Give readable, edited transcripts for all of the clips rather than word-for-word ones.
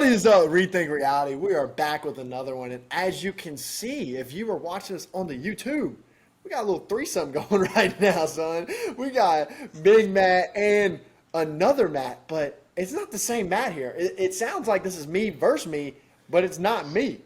What is up, Rethink Reality? We are back with another one. And as you can see, if you were watching us on the YouTube, we got a little threesome going right now, son. We got Big Matt and another Matt, but it's not the same Matt here. It sounds like this is me versus me, but it's not me.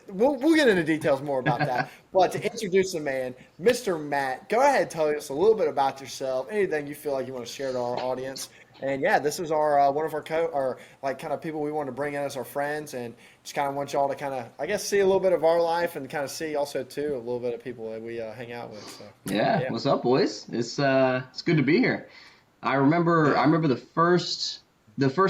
We'll get into details more about that. But to introduce the man, Mr. Matt, go ahead and tell us a little bit about yourself, anything you feel like you want to share to our audience. And yeah, this is our one of our like kind of people we want to bring in as our friends, and just kind of want y'all to kind of, I guess, see a little bit of our life and kind of see also too a little bit of people that we hang out with. So Yeah, what's up, boys? It's good to be here. I remember the first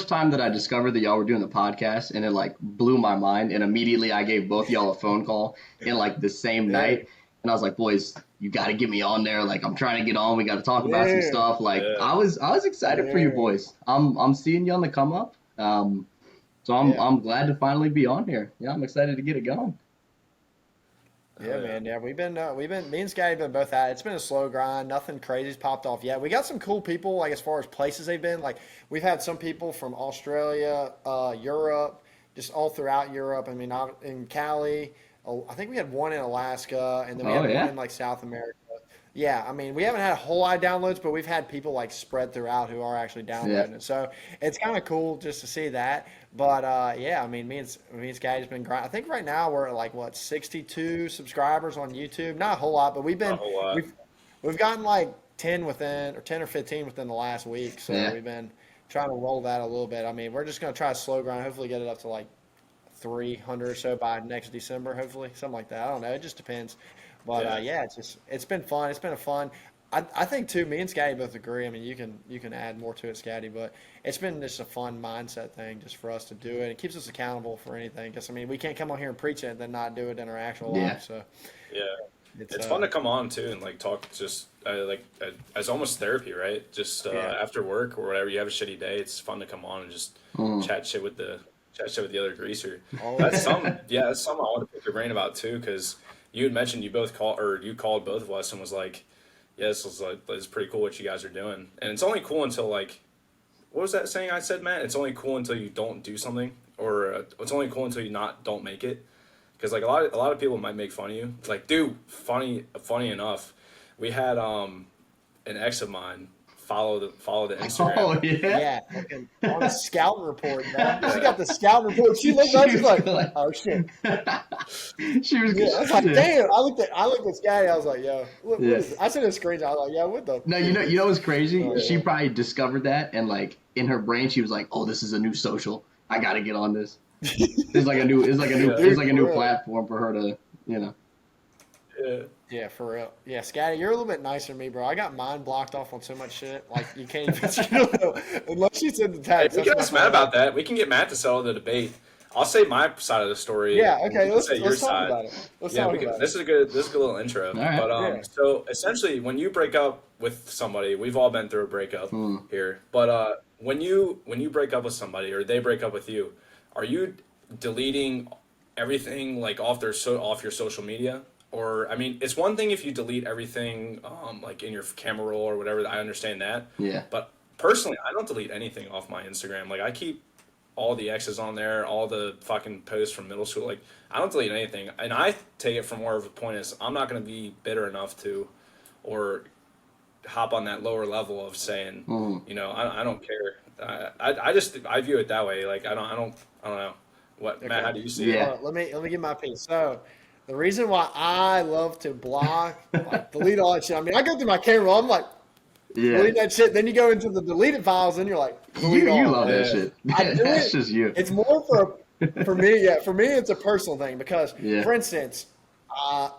time that I discovered that y'all were doing the podcast, and it like blew my mind, and immediately I gave both y'all a phone call in like the same night, and I was like, boys, you got to get me on there. Like, I'm trying to get on. We got to talk about some stuff. Like, I was excited for you boys. I'm seeing you on the come up. So I'm glad to finally be on here. Yeah, I'm excited to get it going. Yeah, man. Yeah, we've been me and Scotty have been both at it. It's been a slow grind. Nothing crazy's popped off yet. We got some cool people, like as far as places they've been. Like we've had some people from Australia, Europe, just all throughout Europe. I mean, out in Cali. I think we had one in Alaska, and then we had one in like South America. Yeah, I mean, we haven't had a whole lot of downloads, but we've had people like spread throughout who are actually downloading it. So it's kind of cool just to see that. But yeah, I mean, me and Scotty's been grinding. I think right now we're at like what 62 subscribers on YouTube. Not a whole lot, but we've gotten like 10 or 15 within the last week. So we've been trying to roll that a little bit. I mean, we're just gonna try a slow grind. Hopefully, get it up to like 300 or so by next December. Hopefully, something like that. I don't know. It just depends. But yeah, it's been fun. It's been a fun. I think too. Me and Scotty both agree. I mean, you can add more to it, Scotty, but it's been just a fun mindset thing just for us to do it. It keeps us accountable for anything. Because I mean, we can't come on here and preach it and then not do it in our actual life. So yeah, it's fun to come on too and like talk. Just as almost therapy, right? Just after work or whatever, you have a shitty day. It's fun to come on and just chat shit with the other greaser. That's something. Yeah, that's something I want to pick your brain about too, because you had mentioned you called both of us and was like, yeah, this is pretty cool what you guys are doing. And it's only cool until like, what was that saying I said, Matt? It's only cool until you don't do something, or it's only cool until you don't make it. Because like a lot of people might make fun of you. Like, dude, funny enough, we had an ex of mine follow the Instagram. Oh yeah, fucking on a scout report, man. She got the scout report. She looked up. She's like, "Oh shit." She was. I was like, "Damn!" I looked at Scotty. I was like, "Yo, what is this?" I sent a screenshot. I was like, "Yeah, what the?" No, you know what's crazy? She probably discovered that, and like in her brain, she was like, "Oh, this is a new social. I got to get on this." It's like a new platform for her to, you know. Yeah, for real. Yeah, Scotty, you're a little bit nicer than me, bro. I got mine blocked off on so much shit. Like, you can't even, unless you send the text. Hey, we can ask Matt about that. We can get Matt to settle the debate. I'll say my side of the story. Yeah, okay, let's say your talk side. about it. Let's talk about it. This is a good little intro. All right. But so essentially, when you break up with somebody, we've all been through a breakup here. But when you break up with somebody or they break up with you, are you deleting everything like off your social media? Or, I mean, it's one thing if you delete everything, like in your camera roll or whatever. I understand that. Yeah. But personally, I don't delete anything off my Instagram. Like, I keep all the exes on there, all the fucking posts from middle school. Like, I don't delete anything. And I take it from more of a point as I'm not going to be bitter enough to, or hop on that lower level of saying, you know, I don't care. I view it that way. Like, I don't know. What, okay. Matt, how do you see it? Let me give my piece. So, the reason why I love to block, like, delete all that shit, I mean, I go through my camera, I'm like, delete that shit. Then you go into the deleted files, and you're like, you love that shit. That's just you. It's more for me. Yeah, for me, it's a personal thing because, for instance,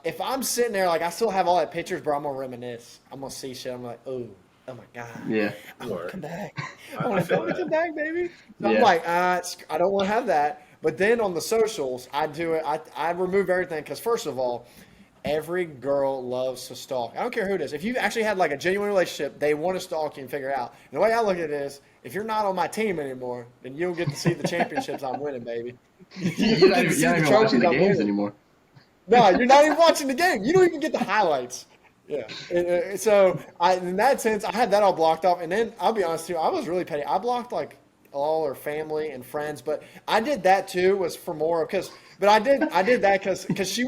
if I'm sitting there, like, I still have all that pictures, but I'm gonna reminisce. I'm gonna see shit. I'm like, oh my god. Yeah. I want to come back. I want to come back, baby. So I'm like, I don't want to have that. But then on the socials, I do it. I remove everything because, first of all, every girl loves to stalk. I don't care who it is. If you actually had like a genuine relationship, they want to stalk you and figure it out. And the way I look at it is, if you're not on my team anymore, then you don't get to see the championships I'm winning, baby. You're not even watching the games anymore. No, you're not even watching the game. You don't even get the highlights. Yeah. So in that sense, I had that all blocked off. And then I'll be honest too, I was really petty. I blocked like all her family and friends. But I did that too, was for more but I did that because she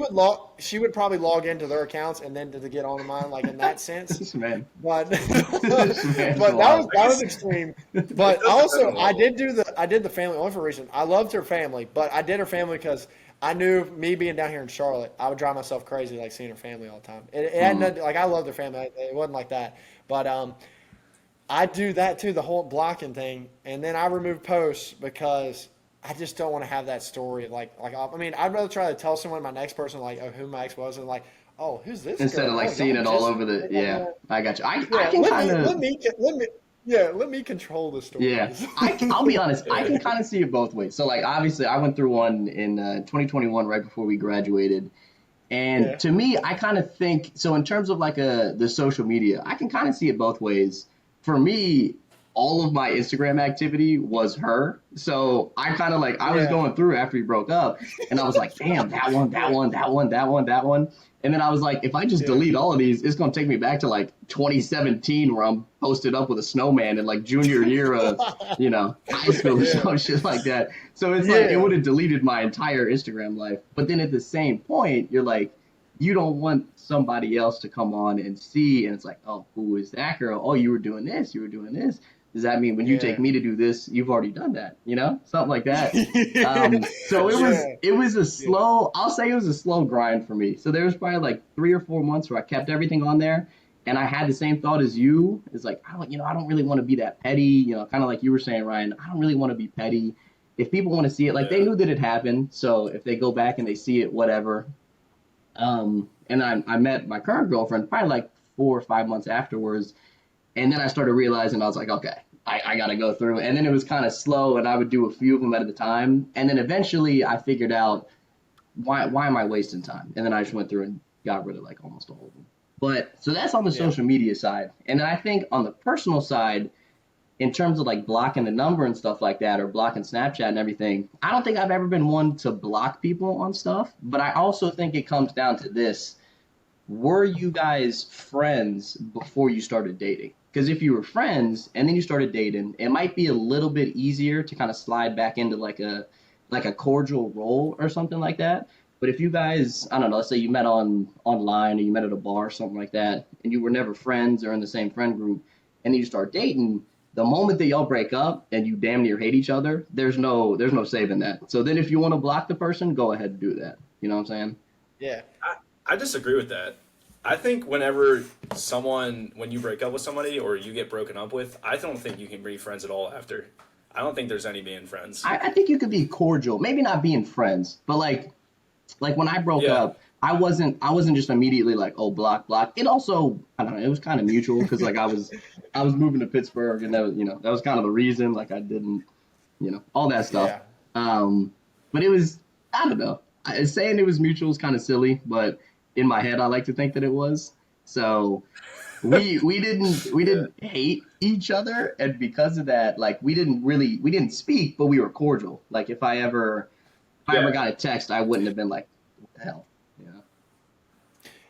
would probably log into their accounts and then to get onto mine, like in that sense. This man. But This man's but wild. that was extreme. But also I did the family only for a reason. I loved her family, but I did her family because I knew me being down here in Charlotte, I would drive myself crazy like seeing her family all the time. It had nothing, like I loved her family. It wasn't like that. But I do that too, the whole blocking thing, and then I remove posts because I just don't want to have that story. I mean, I'd rather try to tell someone, my next person, like, oh, who my ex was, and like, oh, who's this? Instead girl? of like seeing it all over the, yeah, I got you. I can kind of, let me control the story. yeah, I'll be honest, I can kind of see it both ways. So like, obviously I went through one in 2021 right before we graduated. And to me, I kind of think, so in terms of like the social media, I can kind of see it both ways. For me, all of my Instagram activity was her. So I kind of like, I was going through after we broke up and I was like, damn, that one. And then I was like, if I just delete all of these, it's going to take me back to like 2017 where I'm posted up with a snowman in like junior year of, high school or some shit like that. So it's like, it would have deleted my entire Instagram life. But then at the same point, you're like, you don't want somebody else to come on and see. And it's like, oh, who is that girl? Oh, you were doing this. You were doing this. Does that mean when you take me to do this, you've already done that? Something like that. So it was a slow, I'll say it was a slow grind for me. So there was probably like 3 or 4 months where I kept everything on there. And I had the same thought as you. It's like, I don't really want to be that petty, kind of like you were saying, Ryan, I don't really want to be petty. If people want to see it, like they knew that it happened. So if they go back and they see it, whatever. And I met my current girlfriend probably like 4 or 5 months afterwards. And then I started realizing, I was like, okay, I got to go through. And then it was kind of slow and I would do a few of them at a time. And then eventually I figured out why am I wasting time? And then I just went through and got rid of like almost all of them. But so that's on the social media side. And then I think on the personal side, in terms of like blocking the number and stuff like that, or blocking Snapchat and everything, I don't think I've ever been one to block people on stuff. But I also think it comes down to this. Were you guys friends before you started dating? Because if you were friends and then you started dating, it might be a little bit easier to kind of slide back into like a cordial role or something like that. But if you guys, I don't know, let's say you met online or you met at a bar or something like that, and you were never friends or in the same friend group, and then you start dating, the moment that y'all break up and you damn near hate each other, there's no saving that. So then if you want to block the person, go ahead and do that. You know what I'm saying? Yeah. I disagree with that. I think when you break up with somebody or you get broken up with, I don't think you can be friends at all after. I don't think there's any being friends. I think you could be cordial, maybe not being friends, but like when I broke up, I wasn't just immediately like, oh, block. It also, I don't know, it was kind of mutual because like I was moving to Pittsburgh and that was kind of the reason, like I didn't, all that stuff. Yeah. But it was, I don't know, saying it was mutual is kind of silly, but in my head, I like to think that it was. So we didn't hate each other, and because of that, like we didn't speak, but we were cordial. Like if I ever got a text, I wouldn't have been like, what the hell,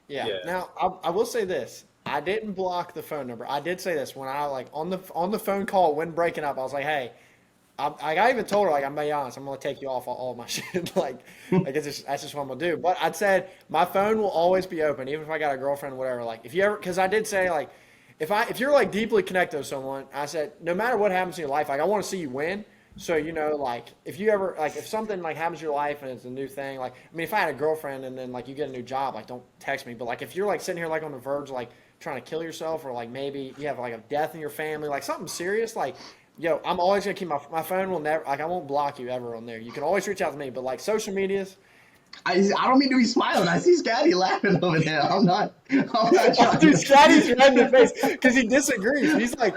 Yeah. Now I will say this: I didn't block the phone number. I did say this when I like on the phone call when breaking up. I was like, hey. I even told her, like, I'm going to be honest, I'm going to take you off all my shit. like that's just what I'm going to do. But I said, my phone will always be open, even if I got a girlfriend or whatever. Like, if you ever, because I did say, like, if you're, like, deeply connected with someone, I said, no matter what happens in your life, like, I want to see you win. So, like, if you ever, like, if something, like, happens in your life and it's a new thing, like, I mean, if I had a girlfriend and then, like, you get a new job, like, don't text me. But, like, if you're, like, sitting here, like, on the verge, like, trying to kill yourself or, like, maybe you have, like, a death in your family, like, something serious, like, yo, I'm always going to keep my phone will never, like, I won't block you ever on there. You can always reach out to me, but, like, social medias. I don't mean to be smiling. I see Scotty laughing over there. I'm not dude, Scotty's right in the face because he disagrees. He's like,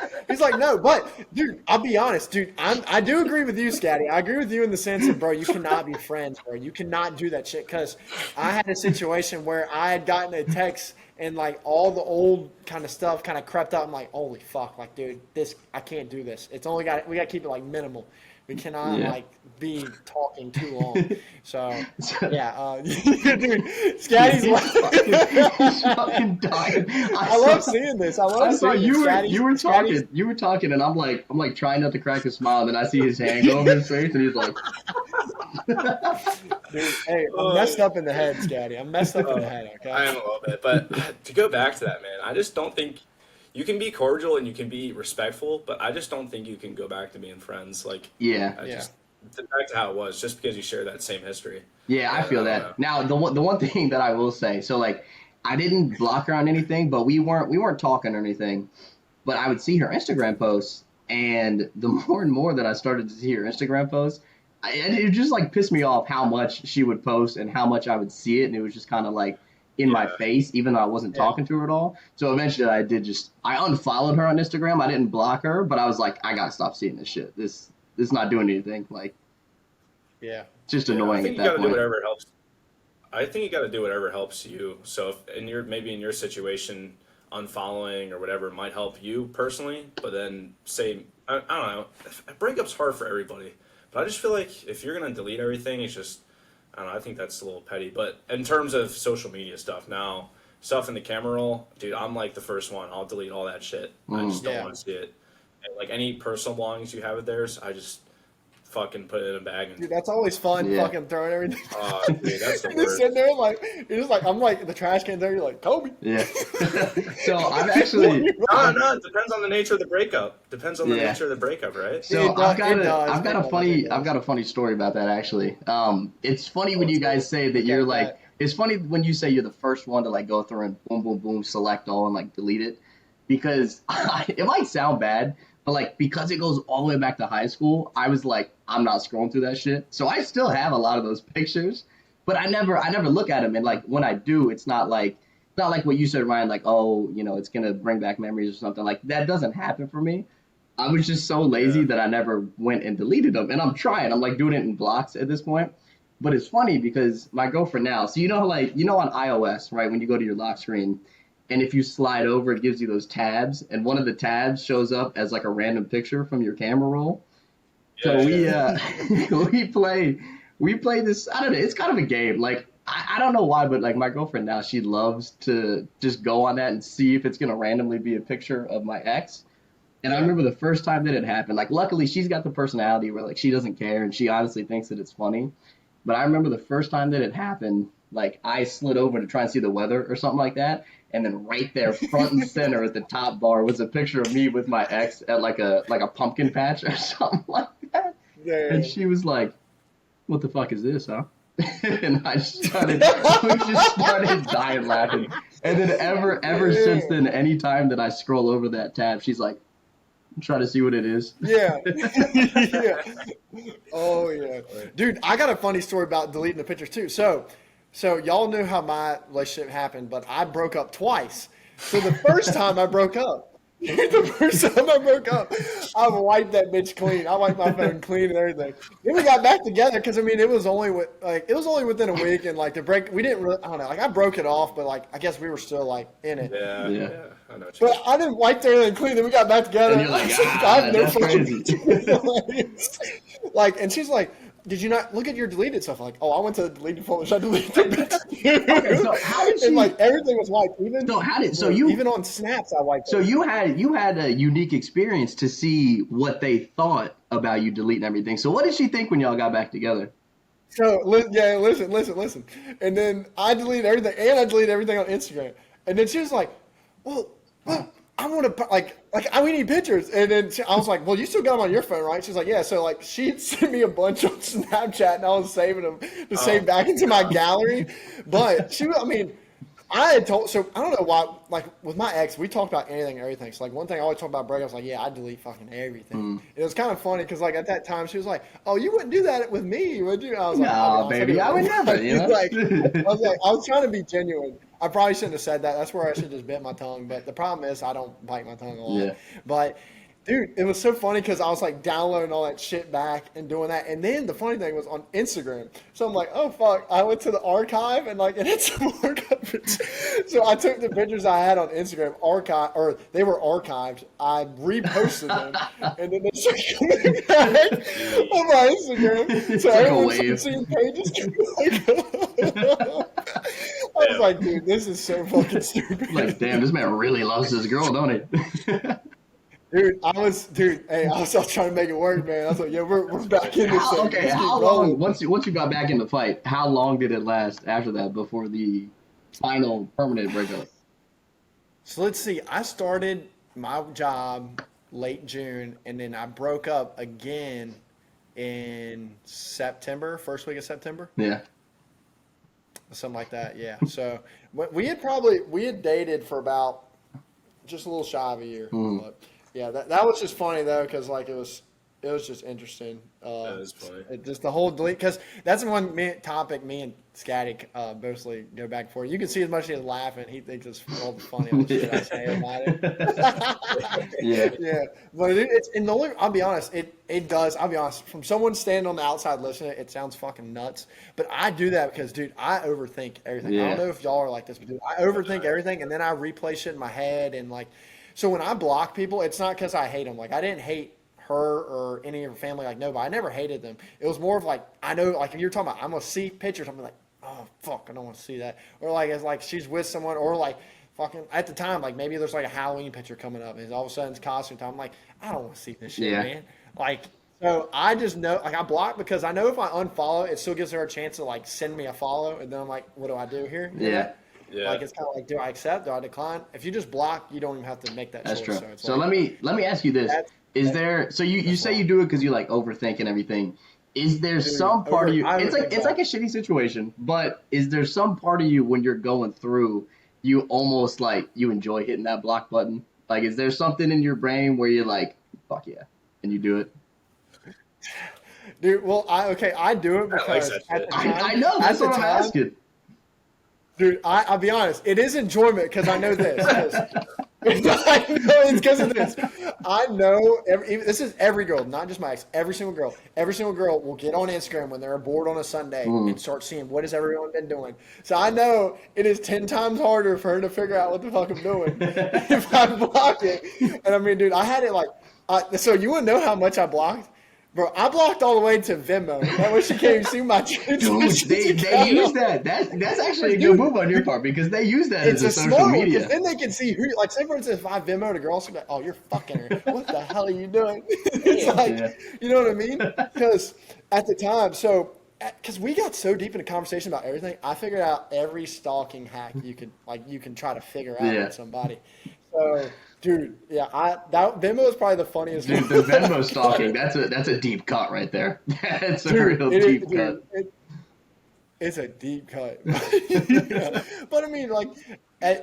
no, but, dude, I'll be honest, dude, I do agree with you, Scotty. I agree with you in the sense of, bro, you cannot be friends, bro. You cannot do that shit because I had a situation where I had gotten a text and, like, all the old kind of stuff kind of crept up. I'm like, holy fuck, like, dude, I can't do this. We got to keep it, like, minimal. We cannot like be talking too long. So yeah, dude, Scatty's he's fucking dying. I love seeing this. I saw seeing you were talking, and I'm like trying not to crack a smile, and then I see his hand go over his face, and he's like, dude, hey, I'm messed up in the head, Scatty. I'm messed up in the head. Okay, I am a little bit, but to go back to that, man, I just don't think you can be cordial and you can be respectful, but I just don't think you can go back to being friends. Like, just back to how it was, just because you share that same history. Yeah, I feel that. Now, the one thing that I will say, so like, I didn't block her on anything, but we weren't talking or anything. But I would see her Instagram posts, and the more and more that I started to see her Instagram posts, it just like pissed me off how much she would post and how much I would see it, and it was just kind of like in my face, even though I wasn't talking to her at all. So eventually I unfollowed her on Instagram. I didn't block her, but I was like, I gotta stop seeing this shit. This is not doing anything. Like, it's just annoying. I think at that point. Do whatever helps. I think you got to do whatever helps you. So if in your situation, unfollowing or whatever might help you personally, but then say I don't know, breakup's hard for everybody. But I just feel like if you're gonna delete everything, it's just I don't know. I think that's a little petty. But in terms of social media stuff now, stuff in the camera roll, dude, I'm like the first one. I'll delete all that shit. I just don't want to see it. And like any personal belongings you have of theirs, I just fucking put it in a bag. And, dude, that's always fun. Fucking throwing everything. Oh, dude, that's the worst. Just sitting there like you're just like I'm like the trash can there. You're like Kobe. Yeah. So I'm actually no. It depends on the nature of the breakup. Depends on the nature of the breakup, right? So I've got a funny story about that actually. It's funny when you guys say that you're like. It's funny when you say you're the first one to like go through and boom, boom, boom, select all and like delete it, because it might sound bad. But like, because it goes all the way back to high school, I was like, I'm not scrolling through that shit. So I still have a lot of those pictures, but I never look at them. And like, when I do, it's not like what you said, Ryan, like, oh, you know, it's going to bring back memories or something. Like, that doesn't happen for me. I was just so lazy that I never went and deleted them. And I'm trying. I'm like doing it in blocks at this point. But it's funny because my girlfriend now, so you know, like, you know, on iOS, right, when you go to your lock screen, and if you slide over, it gives you those tabs, and one of the tabs shows up as like a random picture from your camera roll. So we play this. I don't know. It's kind of a game. Like I don't know why, but like my girlfriend now, she loves to just go on that and see if it's gonna randomly be a picture of my ex. And I remember the first time that it happened. Like, luckily, she's got the personality where like she doesn't care, and she honestly thinks that it's funny. But I remember the first time that it happened, like I slid over to try and see the weather or something like that. And then right there, front and center at the top bar was a picture of me with my ex at like a pumpkin patch or something like that. Yeah. And she was like, "What the fuck is this, huh?" And we just started dying laughing. And then ever since then, any time that I scroll over that tab, she's like, try to see what it is. Yeah. Oh yeah, dude. I got a funny story about deleting the pictures too. So y'all knew how my relationship happened, but I broke up twice. So the first time I broke up, I wiped that bitch clean. I wiped my phone clean and everything. Then we got back together because I mean it was only within a week, and like we didn't really, I don't know, like I broke it off, but like I guess we were still like in it. Yeah. I know. But I didn't wipe everything clean. Then we got back together. And you're like, that's crazy. Like, and she's like, "Did you not look at your deleted stuff?" I'm like, "Oh, I went to the deleted folder. So I deleted the Okay, so how did she? And like everything was wiped. Even on snaps, I wiped. So you had a unique experience to see what they thought about you deleting everything. So what did she think when y'all got back together? So listen. And then I deleted everything, and I deleted everything on Instagram. And then she was like, "Well, I want to we need pictures." And then I was like, "Well, you still got them on your phone, right?" She's like, "Yeah." So like she sent me a bunch on Snapchat, and I was saving them to save back into my gallery. But I had told, so I don't know why, like with my ex, we talked about anything and everything. So like one thing I always talk about breakups, like, yeah, I delete fucking everything. And it was kind of funny because like at that time she was like, "Oh, you wouldn't do that with me, would you?" I was like, "No, baby, I would never." You know? I was trying to be genuine. I probably shouldn't have said that. That's where I should just bit my tongue. But the problem is I don't bite my tongue a lot. Yeah. But Dude, it was so funny because I was like downloading all that shit back and doing that. And then the funny thing was on Instagram. So I'm like, oh fuck. I went to the archive and like it had some archives. So I took the pictures I had on Instagram, they were archived. I reposted them and then they started coming back on my Instagram. So like everyone started seeing pages I was like, dude, this is so fucking stupid. Like, damn, this man really loves this girl, don't he? Dude, I was trying to make it work, man. I was like, yeah, we're back in this thing. Okay, how long, once you got back in the fight, how long did it last after that before the final permanent breakup? So let's see. I started my job late June, and then I broke up again in September, first week of September. Yeah. Something like that, yeah. So we had dated for about just a little shy of a year. But yeah, that was just funny though, because like it was just interesting. That is funny. Just the whole delete, because that's one topic me and Scatty mostly go back and forth. You can see as much as he's laughing, he thinks it's all the funny on shit I say about it. Yeah. Yeah, but it's and the only, I'll be honest, it does. I'll be honest, from someone standing on the outside listening, it sounds fucking nuts. But I do that because, dude, I overthink everything. Yeah. I don't know if y'all are like this, but dude, I overthink everything, and then I replay shit in my head, and like, so when I block people, it's not because I hate them. Like I didn't hate her or any of her family, like no, but I never hated them. It was more of like, I know, like if you're talking about, I'm gonna see pictures, I'm like, oh fuck, I don't want to see that. Or like it's like she's with someone, or like fucking at the time, like maybe there's like a Halloween picture coming up, and all of a sudden it's costume time. I'm like, I don't want to see this shit, man. Like, so I just know, like I block because I know if I unfollow, it still gives her a chance to like send me a follow, and then I'm like, what do I do here? You know? Yeah. Like it's kind of like, do I accept? Do I decline? If you just block, you don't even have to make that choice. That's true. So, So let me ask you this: Is there? So you say you do it because you like overthink and everything. Is there some part of you? It's like a shitty situation, but is there some part of you when you're going through, you almost like you enjoy hitting that block button? Like, is there something in your brain where you're like, fuck yeah, and you do it? Dude, well, I do it because at the time, I know that's what I'm asking. Dude, I'll be honest. It is enjoyment because I know this. I know it's because of this. I know this is every girl, not just my ex. Every single girl. Every single girl will get on Instagram when they're bored on a Sunday and start seeing what has everyone been doing. So I know it is 10 times harder for her to figure out what the fuck I'm doing if I block it. And I mean, dude, I had it like. So you want to know how much I blocked? Bro, I blocked all the way to Venmo. That way she can't even see my Dude, they use that. That's actually a good move on your part because they use that as a social media. Then they can see who, like, say for instance, if I Venmo a girl, she'll be like, oh, you're fucking her. What the hell are you doing? It's like, you know what I mean? Because at the time, because we got so deep in a conversation about everything, I figured out every stalking hack you can try to figure out with somebody. So, dude, that Venmo is probably the funniest. Dude, the Venmo stalking, that's a deep cut right there. That's a real deep cut. It's a deep cut. But I mean, like,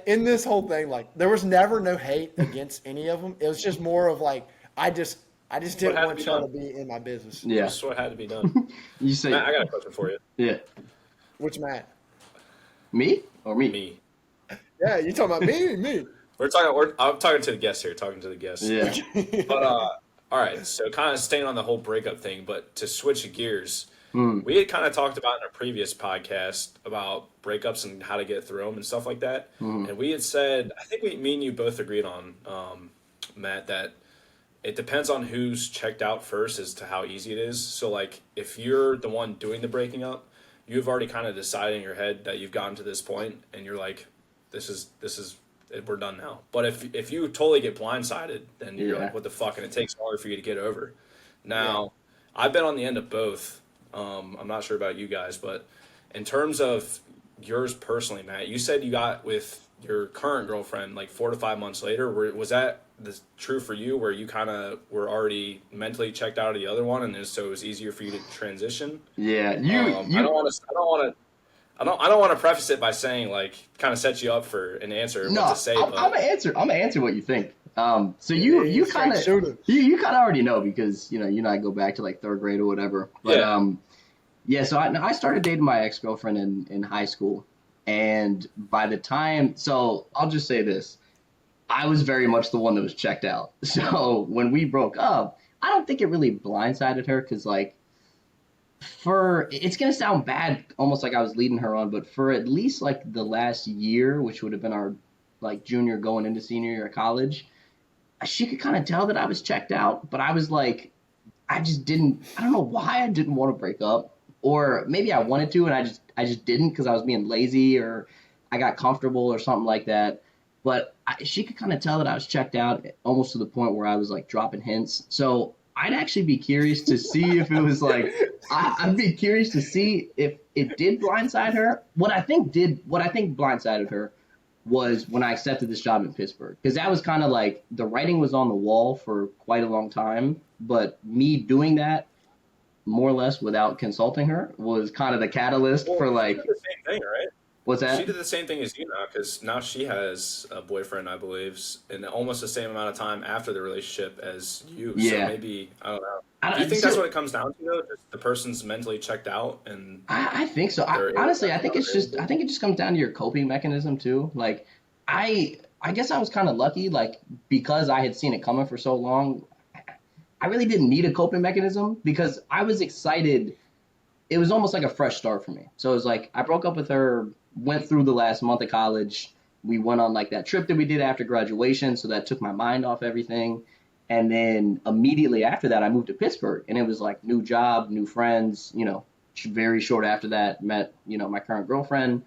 in this whole thing, like, there was never no hate against any of them. It was just more of like, I just didn't want y'all to be in my business. Yeah. That's what had to be done. You say, Matt, I got a question for you. Yeah. Which Matt? Me or me? Me. Yeah, you talking about me? Me. I'm talking to the guest here. Yeah. But all right. So kind of staying on the whole breakup thing, but to switch gears, we had kind of talked about in a previous podcast about breakups and how to get through them and stuff like that. And we had said, I think me and you both agreed on, Matt, that it depends on who's checked out first as to how easy it is. So like if you're the one doing the breaking up, you've already kind of decided in your head that you've gotten to this point, and you're like, this is. We're done now. But if you totally get blindsided, then you're like, what the fuck? And it takes longer for you to get over. Now, I've been on the end of both. I'm not sure about you guys, but in terms of yours personally, Matt, you said you got with your current girlfriend like 4 to 5 months later. Was that true for you, where you kind of were already mentally checked out of the other one, and so it was easier for you to transition? Yeah, I don't want to preface it by saying like kind of set you up for an answer. No, what to say, I'm gonna answer what you think. So you kind of already know because you and I go back to like 3rd grade or whatever. But so I started dating my ex-girlfriend in high school, and by the time, so I'll just say this, I was very much the one that was checked out. So when we broke up, I don't think it really blindsided her because, like, it's going to sound bad, almost like I was leading her on, but for at least, like, the last year, which would have been our, like, junior going into senior year of college, she could kind of tell that I was checked out, but I was like, I don't know why I didn't want to break up, or maybe I wanted to and I just didn't because I was being lazy or I got comfortable or something like that. But she could kind of tell that I was checked out almost to the point where I was like dropping hints. So I'd actually be curious to see if it was like, I'd be curious to see if it did blindside her. What I think blindsided her was when I accepted this job in Pittsburgh, because that was kind of like the writing was on the wall for quite a long time, but me doing that more or less without consulting her was kind of the catalyst for like. She did the same thing, right? What's that? She did the same thing as you now, because now she has a boyfriend, I believe, in almost the same amount of time after the relationship as you. Yeah. So maybe, I don't know. Do you think that's what it comes down to, though? Just the person's mentally checked out, and I think so. Honestly, I think it just comes down to your coping mechanism too. Like, I guess I was kind of lucky, like, because I had seen it coming for so long. I really didn't need a coping mechanism because I was excited. It was almost like a fresh start for me. So it was like I broke up with her, went through the last month of college. We went on like that trip that we did after graduation, so that took my mind off everything. And then immediately after that, I moved to Pittsburgh, and it was like new job, new friends. You know, very short after that, met my current girlfriend,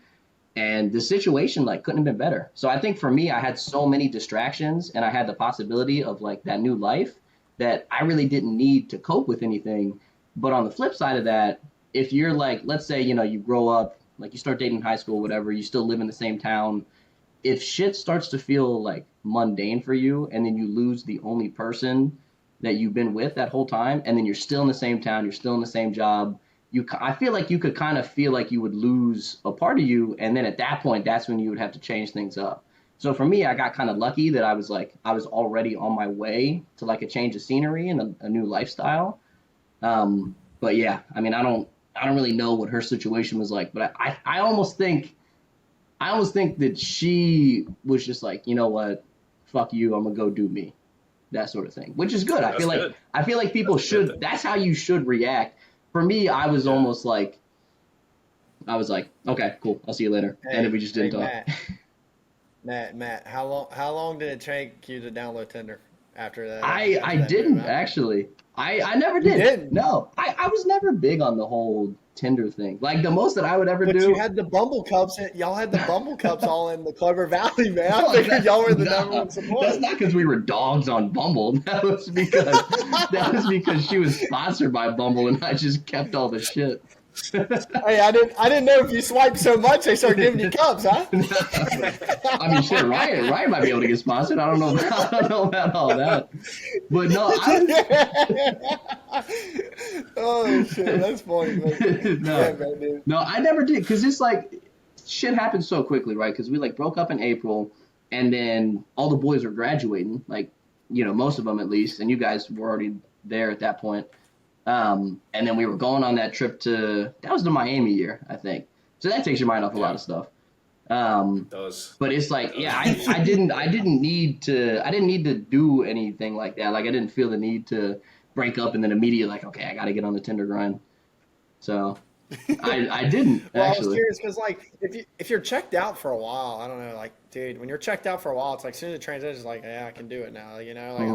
and the situation like couldn't have been better. So I think for me, I had so many distractions, and I had the possibility of like that new life that I really didn't need to cope with anything. But on the flip side of that, if you're like, let's say, you grow up, like you start dating in high school, whatever, you still live in the same town. If shit starts to feel like mundane for you and then you lose the only person that you've been with that whole time, and then you're still in the same town, you're still in the same job, I feel like you could kind of feel like you would lose a part of you. And then at that point, that's when you would have to change things up. So for me, I got kind of lucky that I was already on my way to like a change of scenery and a new lifestyle. But yeah, I mean, I don't really know what her situation was like, but I almost think that she was just like, you know what, fuck you, I'm gonna go do me, that sort of thing, which is good. I feel like people should. That's how you should react. For me, I was almost like, I was like, okay, cool, I'll see you later, and then we just didn't talk. Matt, how long did it take you to download Tinder after that? I didn't actually. I never did. You didn't? No, I was never big on the whole Tinder thing. Like the most that I would ever do. But you had the Bumble Cups. Y'all had the Bumble Cups all in the Clover Valley, man. I figured y'all were the number one support. That's not because we were dogs on Bumble. That was because she was sponsored by Bumble, and I just kept all the shit. Hey, I didn't know if you swiped so much they started giving you cups, huh? I mean, shit, Ryan might be able to get sponsored. I don't know about all that, but no. Oh shit, that's funny. No, I never did, because it's like shit happened so quickly, right? Because we like broke up in April, and then all the boys were graduating, like most of them at least, and you guys were already there at that point. And then we were going on that trip that was the Miami year, I think. So that takes your mind off a lot of stuff. But it's like, yeah, I didn't need to do anything like that. Like I didn't feel the need to break up and then immediately like, okay, I got to get on the Tinder grind. So I didn't well, actually. I was curious because like if you're checked out for a while, I don't know, like dude, when you're checked out for a while, it's like as soon as it transitions, like yeah, I can do it now. Like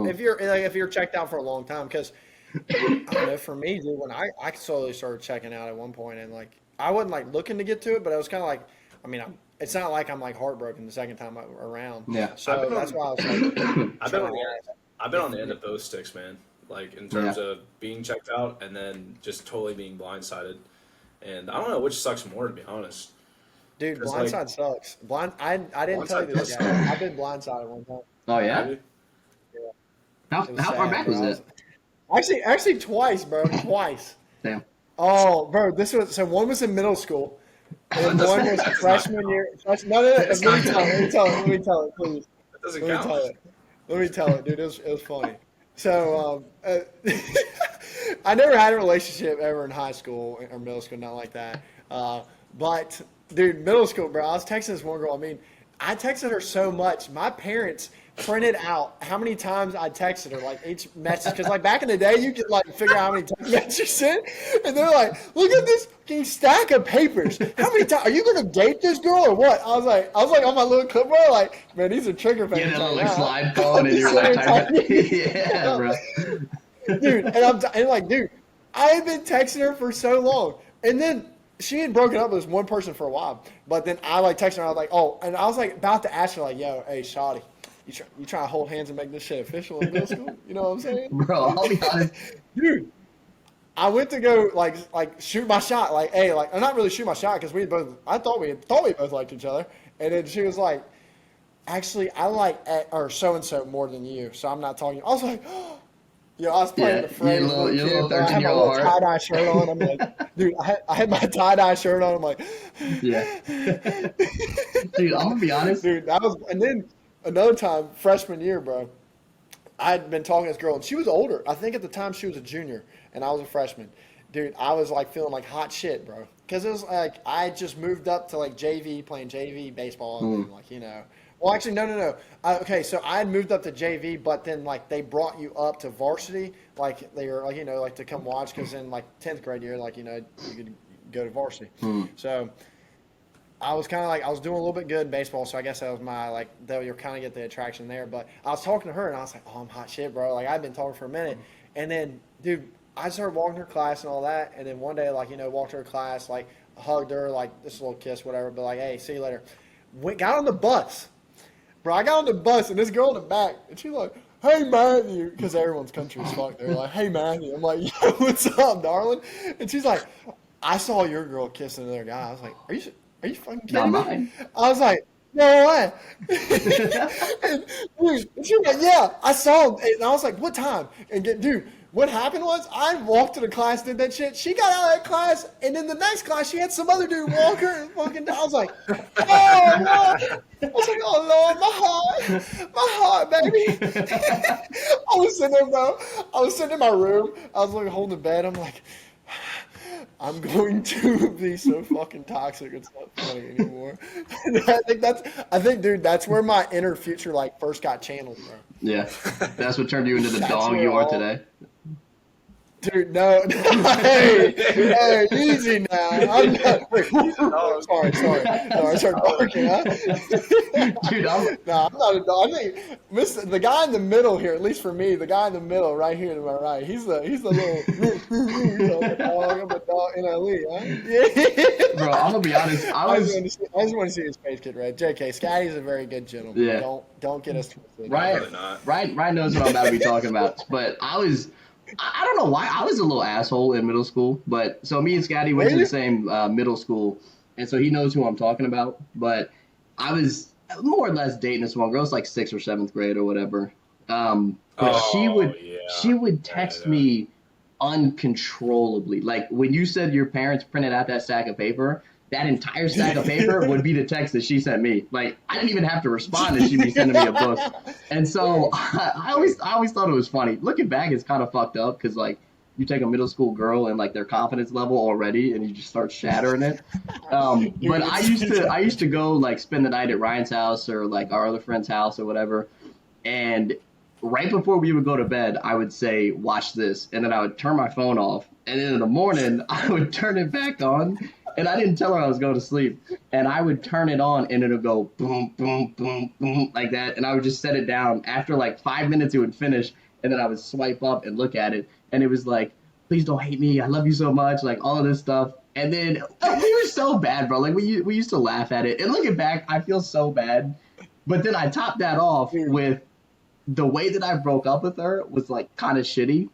if you're checked out for a long time, because. I don't know, for me, dude, when I slowly started checking out at one point, and like I wasn't like looking to get to it, but I was kind of like, I mean, it's not like I'm like heartbroken the second time around. Yeah. So that's why I was like, I've been on the end of both sticks, man. Like in terms of being checked out and then just totally being blindsided, and I don't know which sucks more, to be honest. Dude, blindside sucks. I didn't tell you this, guy. I've been blindsided one time. Oh yeah. Yeah. How far back was that? Actually, twice, bro. Twice. Damn. Oh, bro, one was in middle school, and one was freshman year. No. Let me tell it, please. That doesn't count. Let me tell it, dude. It was funny. So, I never had a relationship ever in high school or middle school, not like that. But dude, middle school, bro. I was texting this one girl. I mean, I texted her so much. My parents printed out how many times I texted her, like each message. Because like back in the day, you could like figure out how many text messages you sent, and they're like, "Look at this fucking stack of papers. How many times are you gonna date this girl or what?" I was like on my little clipboard, like, man, these are trigger papers. Yeah, that little right like now. slide phone, and you're like, yeah, bro. Dude, and like, dude, I had been texting her for so long, and then she had broken up with this one person for a while. But then I like texted her, I was like, oh, and I was like about to ask her, like, yo, hey, shawty, you trying to hold hands and make this shit official in middle school? You know what I'm saying? Bro, I'll be honest. Dude, I went to go like shoot my shot, like, hey, like, I'm not really shoot my shot because I thought we both liked each other, and then she was like, actually, I like or so and so more than you, so I'm not talking. I was like. Yo, I was playing the phrase. Your little I had my little 13-year-old heart. tie-dye shirt on. I'm like, dude, I had my tie-dye shirt on. I'm like, Yeah. Dude, I'm gonna be honest. dude, and then another time, freshman year, bro, I had been talking to this girl, and she was older. I think at the time she was a junior, and I was a freshman. Dude, I was like feeling like hot shit, bro. Because it was like, I had just moved up to like JV, playing JV baseball, and then, like, you know. Well, actually, no. Okay, so I had moved up to JV, but then like they brought you up to varsity, like they were like, you know, like to come watch, because in like 10th grade year, like, you know, you could go to varsity. So I was kind of like, I was doing a little bit good in baseball, so I guess that was my like, though you're kind of get the attraction there. But I was talking to her, and I was like, oh, I'm hot shit, bro. Like I've been talking for a minute, and then, dude, I started walking to her class and all that, and then one day, like, you know, walked to her class, like hugged her, like this little kiss, whatever, but like, hey, see you later. Got on the bus. Bro, I got on the bus, and this girl in the back, and she's like, hey, Matthew, because everyone's country as fuck. They're like, hey, Matthew. I'm like, yo, what's up, darling? And she's like, I saw your girl kissing another guy. I was like, are you fucking kidding Not me? mine. I was like, no way. and she was like, yeah, I saw him. And I was like, what time? And dude, what happened was I walked to the class, did that shit. She got out of that class, and in the next class, she had some other dude walk her and fucking. I was like, oh Lord. I was like, oh Lord, my heart, baby. I was sitting there, bro. I was sitting in my room. I was like holding the bed. I'm like, I'm going to be so fucking toxic. It's not funny anymore. I think, dude, that's where my inner future like first got channeled, bro. Yeah, that's what turned you into the dog you are today. Dude, no. hey, easy now. I'm not. Wait, sorry. I started barking, huh? Dude, No, I'm not a dog. I think the guy in the middle here, at least for me, the guy in the middle right here to my right, he's the little I'm a dog in LE, huh? Yeah. bro, I'm gonna be honest. I just want to see his face get red. JK, Scotty's a very good gentleman. Yeah. Don't get us twisted. Ryan knows what I'm about to be talking about. But I don't know why. I was a little asshole in middle school. But so me and Scotty went to the same middle school. And so he knows who I'm talking about. But I was more or less dating this one girl. It's like 6th or 7th grade or whatever. But she would text me uncontrollably. Like when you said your parents printed out that stack of paper, that entire stack of paper would be the text that she sent me. Like I didn't even have to respond, and she'd be sending me a book. And so I always thought it was funny. Looking back, it's kind of fucked up because like you take a middle school girl and like their confidence level already, and you just start shattering it. But I used to go like spend the night at Ryan's house or like our other friend's house or whatever, and right before we would go to bed, I would say, watch this. And then I would turn my phone off. And then in the morning, I would turn it back on. And I didn't tell her I was going to sleep. And I would turn it on and it would go boom, boom, boom, boom, like that. And I would just set it down. After like 5 minutes, it would finish. And then I would swipe up and look at it. And it was like, please don't hate me. I love you so much. Like all of this stuff. And then we were so bad, bro. Like we used to laugh at it. And looking back, I feel so bad. But then I topped that off with the way that I broke up with her was like kind of shitty.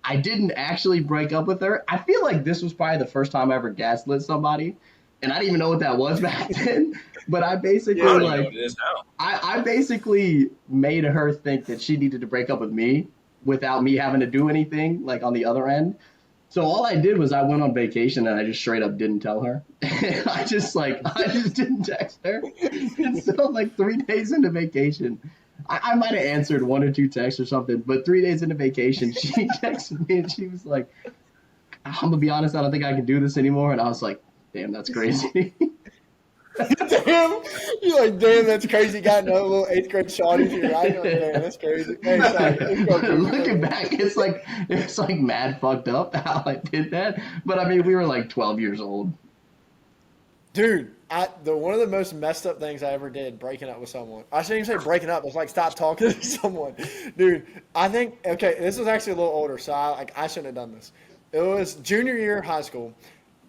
I didn't actually break up with her. I feel like this was probably the first time I ever gaslit somebody, and I didn't even know what that was back then. But I basically I basically made her think that she needed to break up with me without me having to do anything like on the other end. So all I did was I went on vacation and I just straight up didn't tell her. I just didn't text her. And so like 3 days into vacation, I might have answered 1 or 2 texts or something, but 3 days into vacation, she texted me and she was like, I'm gonna be honest, I don't think I can do this anymore. And I was like, damn, that's crazy. Damn, you're like, damn, that's crazy. Got no little 8th grade shawty to your right. You're like, damn, that's crazy. Hey, sorry. Looking back, it's like mad fucked up how I did that. But I mean, we were like 12 years old. Dude, one of the most messed up things I ever did, breaking up with someone. I shouldn't even say breaking up. It's like stop talking to someone. Dude, I think, okay, this was actually a little older, so I shouldn't have done this. It was junior year of high school.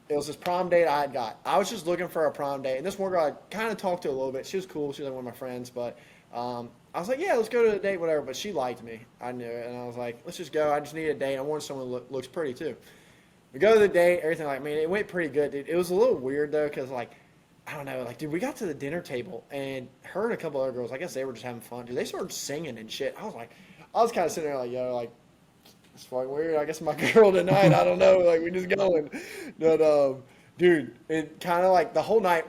It was this prom date I had got. I was just looking for a prom date, and this one girl I kind of talked to a little bit. She was cool. She was like one of my friends, but I was like, yeah, let's go to a date, whatever. But she liked me. I knew it, and I was like, let's just go. I just need a date. I wanted someone who looks pretty too. We go to the date, everything like, man, it went pretty good, dude. It was a little weird though, because like, I don't know, like, dude, we got to the dinner table, and her and a couple other girls, I guess they were just having fun, dude. They started singing and shit. I was kind of sitting there like, yo, like, it's fucking weird. I guess my girl tonight, I don't know, like, we just going. But dude, it kind of like the whole night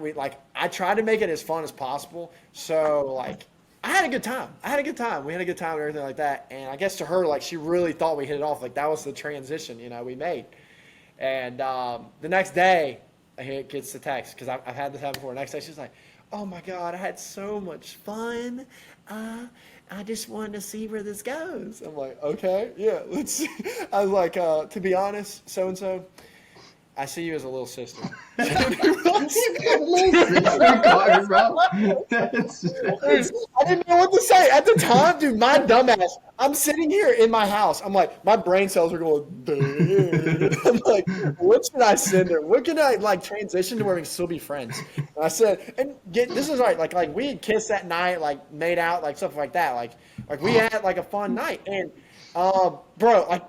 I tried to make it as fun as possible. So like, I had a good time. We had a good time and everything like that. And I guess to her, like, she really thought we hit it off. Like, that was the transition, we made. And the next day, I gets the text, because I've had this happen before. The next day, she's like, oh my God, I had so much fun. I just wanted to see where this goes. I'm like, okay, yeah, let's see. I was like, to be honest, so-and-so, I see you as a little sister. Little sister card, bro. Dude, I didn't know what to say. At the time, dude, my dumbass, I'm sitting here in my house. I'm like, my brain cells are going, dude. I'm like, what should I send her? What can I, like, transition to where we can still be friends? And I said, this is right, like we had kissed that night, like, made out, like, stuff like that. Like we had, like, a fun night. And, bro, like,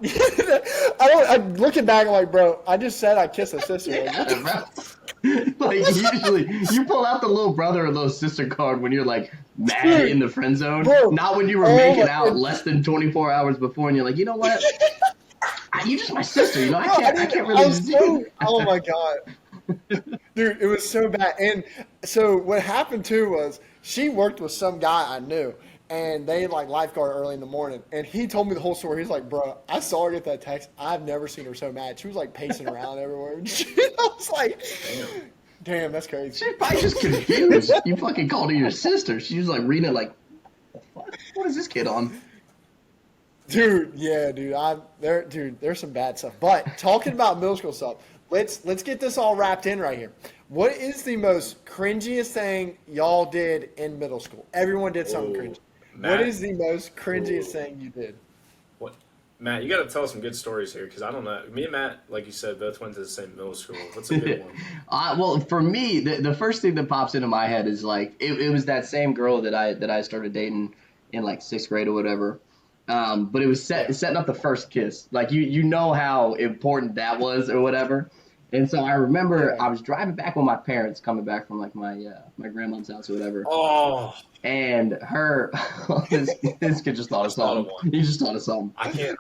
I'm looking back, I'm like, bro, I just said I kissed a sister. Like, usually you pull out the little brother or little sister card when you're like mad in the friend zone, bro, not when you were making out less than 24 hours before and you're like, you know what, you just my sister, I can't really oh my God, dude, it was so bad. And so what happened too was she worked with some guy I knew, and they like lifeguard early in the morning. And he told me the whole story. He's like, bro, I saw her get that text. I've never seen her so mad. She was like pacing around everywhere. I was like, damn, that's crazy. She's probably just confused. You fucking called her your sister. She was like reading it like, what is this kid on? Dude, yeah, dude. There's some bad stuff. But talking about middle school stuff, let's get this all wrapped in right here. What is the most cringiest thing y'all did in middle school? Everyone did something cringy. Matt, what is the most cringiest thing you did? What, Matt? You got to tell some good stories here, because I don't know. Me and Matt, like you said, both went to the same middle school. What's a good one? Well, for me, the first thing that pops into my head is like it was that same girl that I started dating in like 6th grade or whatever. But it was setting up the first kiss. Like you know how important that was or whatever. And so I remember I was driving back with my parents, coming back from like my grandmom's house or whatever. Oh. And her, this kid just thought of something. He just thought of something. I can't.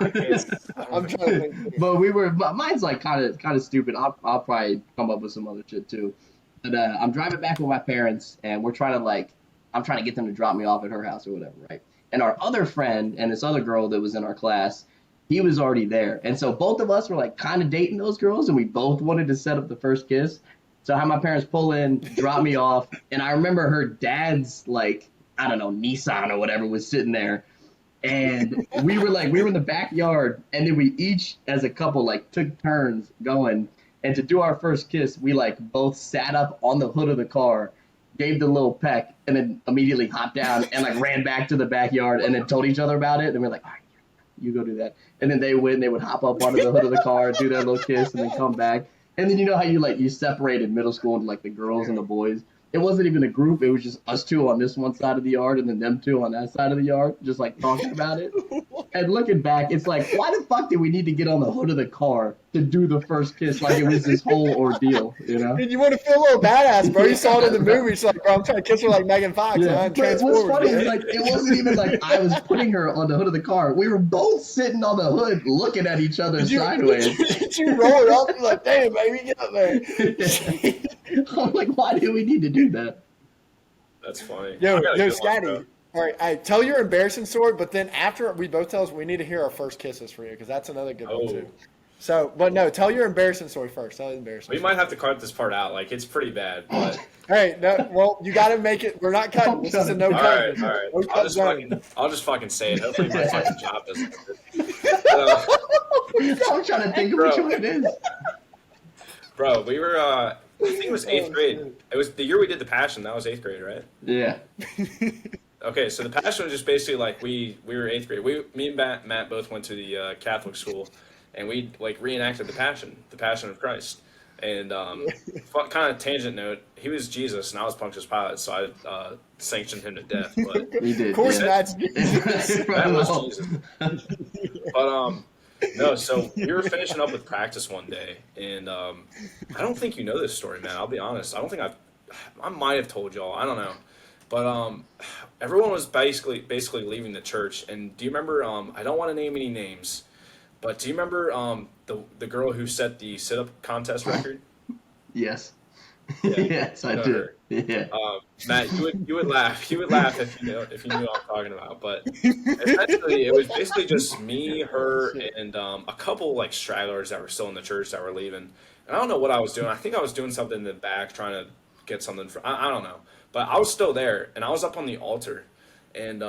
I'm trying to think. But mine's like kind of stupid. I'll probably come up with some other shit too. But I'm driving back with my parents, and I'm trying to get them to drop me off at her house or whatever, right? And our other friend and this other girl that was in our class, he was already there. And so both of us were like kind of dating those girls, and we both wanted to set up the first kiss. So I had my parents pull in, drop me off, and I remember her dad's like, I don't know, Nissan or whatever was sitting there. And we were in the backyard, and then we each as a couple like took turns going. And to do our first kiss, we like both sat up on the hood of the car, gave the little peck, and then immediately hopped down and like ran back to the backyard and then told each other about it. And we're like, all right, you go do that. And then they would hop up onto the hood of the car, do their little kiss, and then come back. And then you know how you separated middle school into like the girls and the boys. It wasn't even a group. It was just us two on this one side of the yard and then them two on that side of the yard, just like talking about it. And looking back, it's like, why the fuck did we need to get on the hood of the car to do the first kiss like it was this whole ordeal, you know? And you want to feel a little badass, bro. You saw it in the movie. She's like, bro, I'm trying to kiss her like Megan Fox. Yeah. But what's funny is like, it wasn't even like I was putting her on the hood of the car. We were both sitting on the hood looking at each other sideways. Did you roll it up? You're like, damn, baby, get up there. I'm like, why do we need to do that? That's funny. Yo, Scotty. All right, tell your embarrassing story, but then after we both tell us, we need to hear our first kisses for you, because that's another good one too. So, but no, tell your embarrassing story first. Tell the embarrassing. We might have to cut this part out. Like, it's pretty bad, but. Hey, no, well, you got to make it. We're not cutting. This is a no cut. All right. No I'll just fucking say it. Hopefully my fucking job doesn't. I'm trying to think of which one it is. Bro, we were, I think it was 8th grade. It was the year we did the Passion. That was 8th grade, right? Yeah. Okay, so the Passion was just basically like we were 8th grade. Me and Matt both went to the Catholic school, and we like reenacted the Passion of Christ. And kind of tangent note, he was Jesus and I was Pontius Pilate, so I sanctioned him to death. But You did. Of course, yeah. that's Jesus. that was Jesus. But no, so we were finishing up with practice one day, and I don't think you know this story, man. I'll be honest. I don't think I might have told y'all. I don't know. But everyone was basically leaving the church. And do you remember? I don't want to name any names, but do you remember the girl who set the sit-up contest record? Yes. Yeah. Yes, I do. Yeah. Matt, you would laugh. You would laugh if you knew what I'm talking about. But essentially, it was basically just me, her, and a couple like stragglers that were still in the church that were leaving. And I don't know what I was doing. I think I was doing something in the back, trying to get something. I don't know. But I was still there, and I was up on the altar, and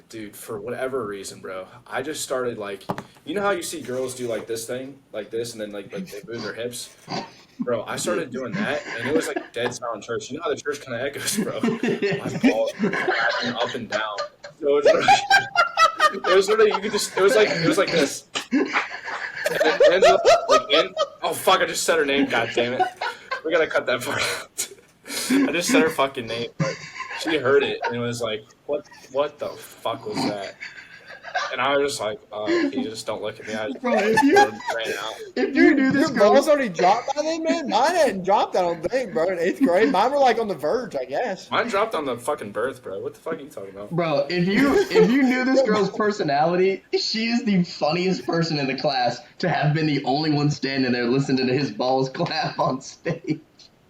dude, for whatever reason, bro, I just started like, you know how you see girls do like this thing, like this, and then like they move their hips. Bro, I started doing that, and it was like dead silent church. You know how the church kind of echoes, bro. My balls were cracking up and down. So it was sort of you could just it was like this. And it ended up, oh fuck! I just said her name. God damn it! We gotta cut that part out. I just said her fucking name, but she heard it and it was like, what the fuck was that? And I was just like, you just don't look at me. I just Bro, ran out. If you do this, Your balls already dropped by then, man? Mine hadn't dropped, I don't think, bro, in 8th grade. Mine were like on the verge, I guess. Mine dropped on the fucking birth, bro. What the fuck are you talking about? Bro, if you knew this girl's personality, she is the funniest person in the class to have been the only one standing there listening to his balls clap on stage.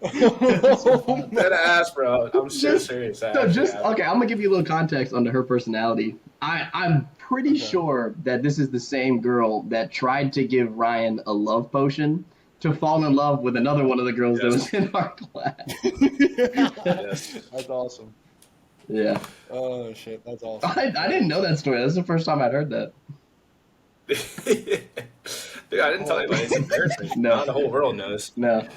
Dead ass, bro. I'm so serious. Okay, I'm gonna give you a little context onto her personality. I'm pretty sure that this is the same girl that tried to give Ryan a love potion to fall in love with another one of the girls that was in our class. Yes. That's awesome. Yeah. Oh shit, that's awesome. I didn't know that story. That's the first time I'd heard that. Dude, I didn't tell anybody. It's embarrassing. No. Now the whole world knows. No.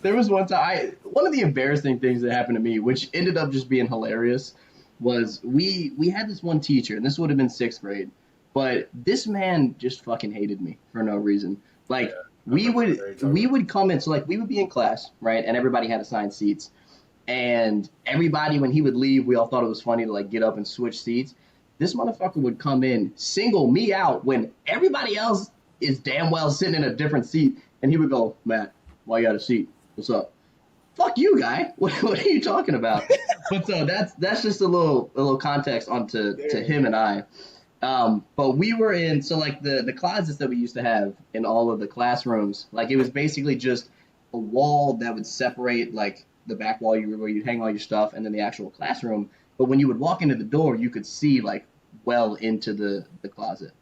There was one time, one of the embarrassing things that happened to me, which ended up just being hilarious, was we had this one teacher, and this would have been 6th grade, but this man just fucking hated me for no reason. Like, we would come in, so like we would be in class, right, and everybody had assigned seats, and everybody, when he would leave, we all thought it was funny to like get up and switch seats. This motherfucker would come in, single me out when everybody else is damn well sitting in a different seat, and he would go, Matt, why you got a seat? What's up? Fuck you, guy. What are you talking about? But so that's just a little context onto to him and I. But we were in, so like the closets that we used to have in all of the classrooms, like it was basically just a wall that would separate like the back wall where you'd hang all your stuff and then the actual classroom. But when you would walk into the door, you could see like well into the closet,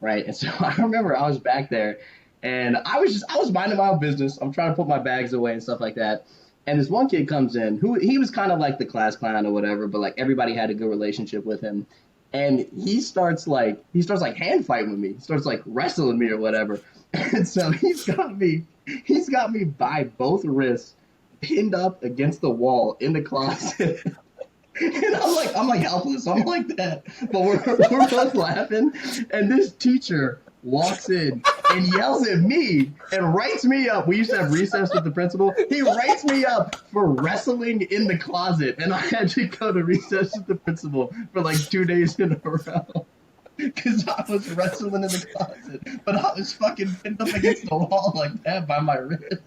right? And so I remember I was back there. And I was minding my own business. I'm trying to put my bags away and stuff like that. And this one kid comes in who he was kind of like the class clown or whatever, but like everybody had a good relationship with him. And he starts like hand fighting with me. He starts like wrestling me or whatever. And so he's got me by both wrists pinned up against the wall in the closet. And I'm like helpless. I'm like that. But we're both laughing. And this teacher walks in and yells at me and writes me up. We used to have recess with the principal. He writes me up for wrestling in the closet, and I had to go to recess with the principal for like 2 days in a row because I was wrestling in the closet, but I was fucking pinned up against the wall like that by my wrist.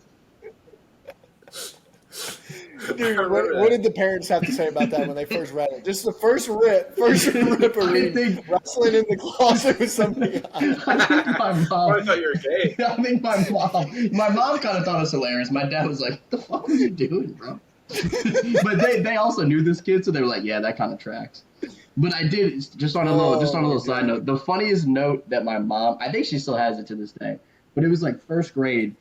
Dude, what did the parents have to say about that when they first read it? Just the first rip of reading wrestling in the closet with somebody else. I think my mom. I thought you were gay. I think my mom kind of thought it was hilarious. My dad was like, "What the fuck was you doing, bro?" But they also knew this kid, so they were like, "Yeah, that kind of tracks." But I did just on a little side note. The funniest note that my mom, I think she still has it to this day, but it was like first grade,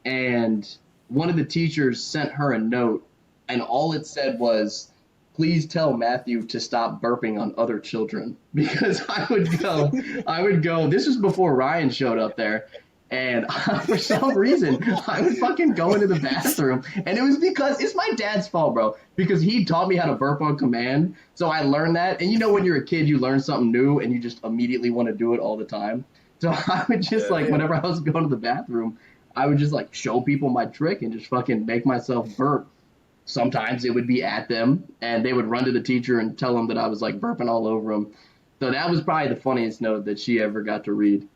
and one of the teachers sent her a note, and all it said was, "Please tell Matthew to stop burping on other children," because I would go. This was before Ryan showed up there. And for some reason, I would fucking go into the bathroom. And it was because it's my dad's fault, bro. Because he taught me how to burp on command. So I learned that. And you know, when you're a kid, you learn something new and you just immediately want to do it all the time. So I would just whenever I was going to the bathroom, I would just like show people my trick and just fucking make myself burp. Sometimes it would be at them and they would run to the teacher and tell them that I was like burping all over them. So that was probably the funniest note that she ever got to read.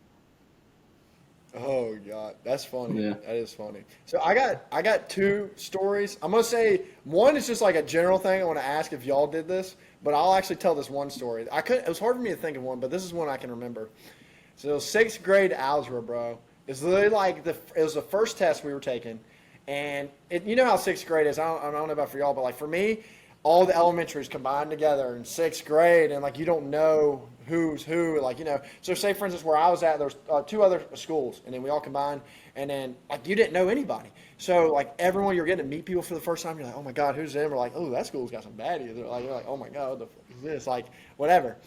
Oh God, that's funny. Yeah. That is funny. So I got two stories. I'm gonna say one is just like a general thing. I want to ask if y'all did this, but I'll actually tell this one story. It was hard for me to think of one, but this is one I can remember. So sixth grade algebra, bro. It's literally like it was the first test we were taking, and you know how sixth grade is. I don't know about for y'all, but like for me, all the elementaries combined together in sixth grade, and like you don't know who's who, like, you know. So say for instance where I was at, there's two other schools, and then we all combined, and then like you didn't know anybody. So like everyone, you're getting to meet people for the first time. You're like, oh my God, who's them? We're like, oh, that school's got some baddies. You're like, oh my God, what the fuck is this? Like whatever.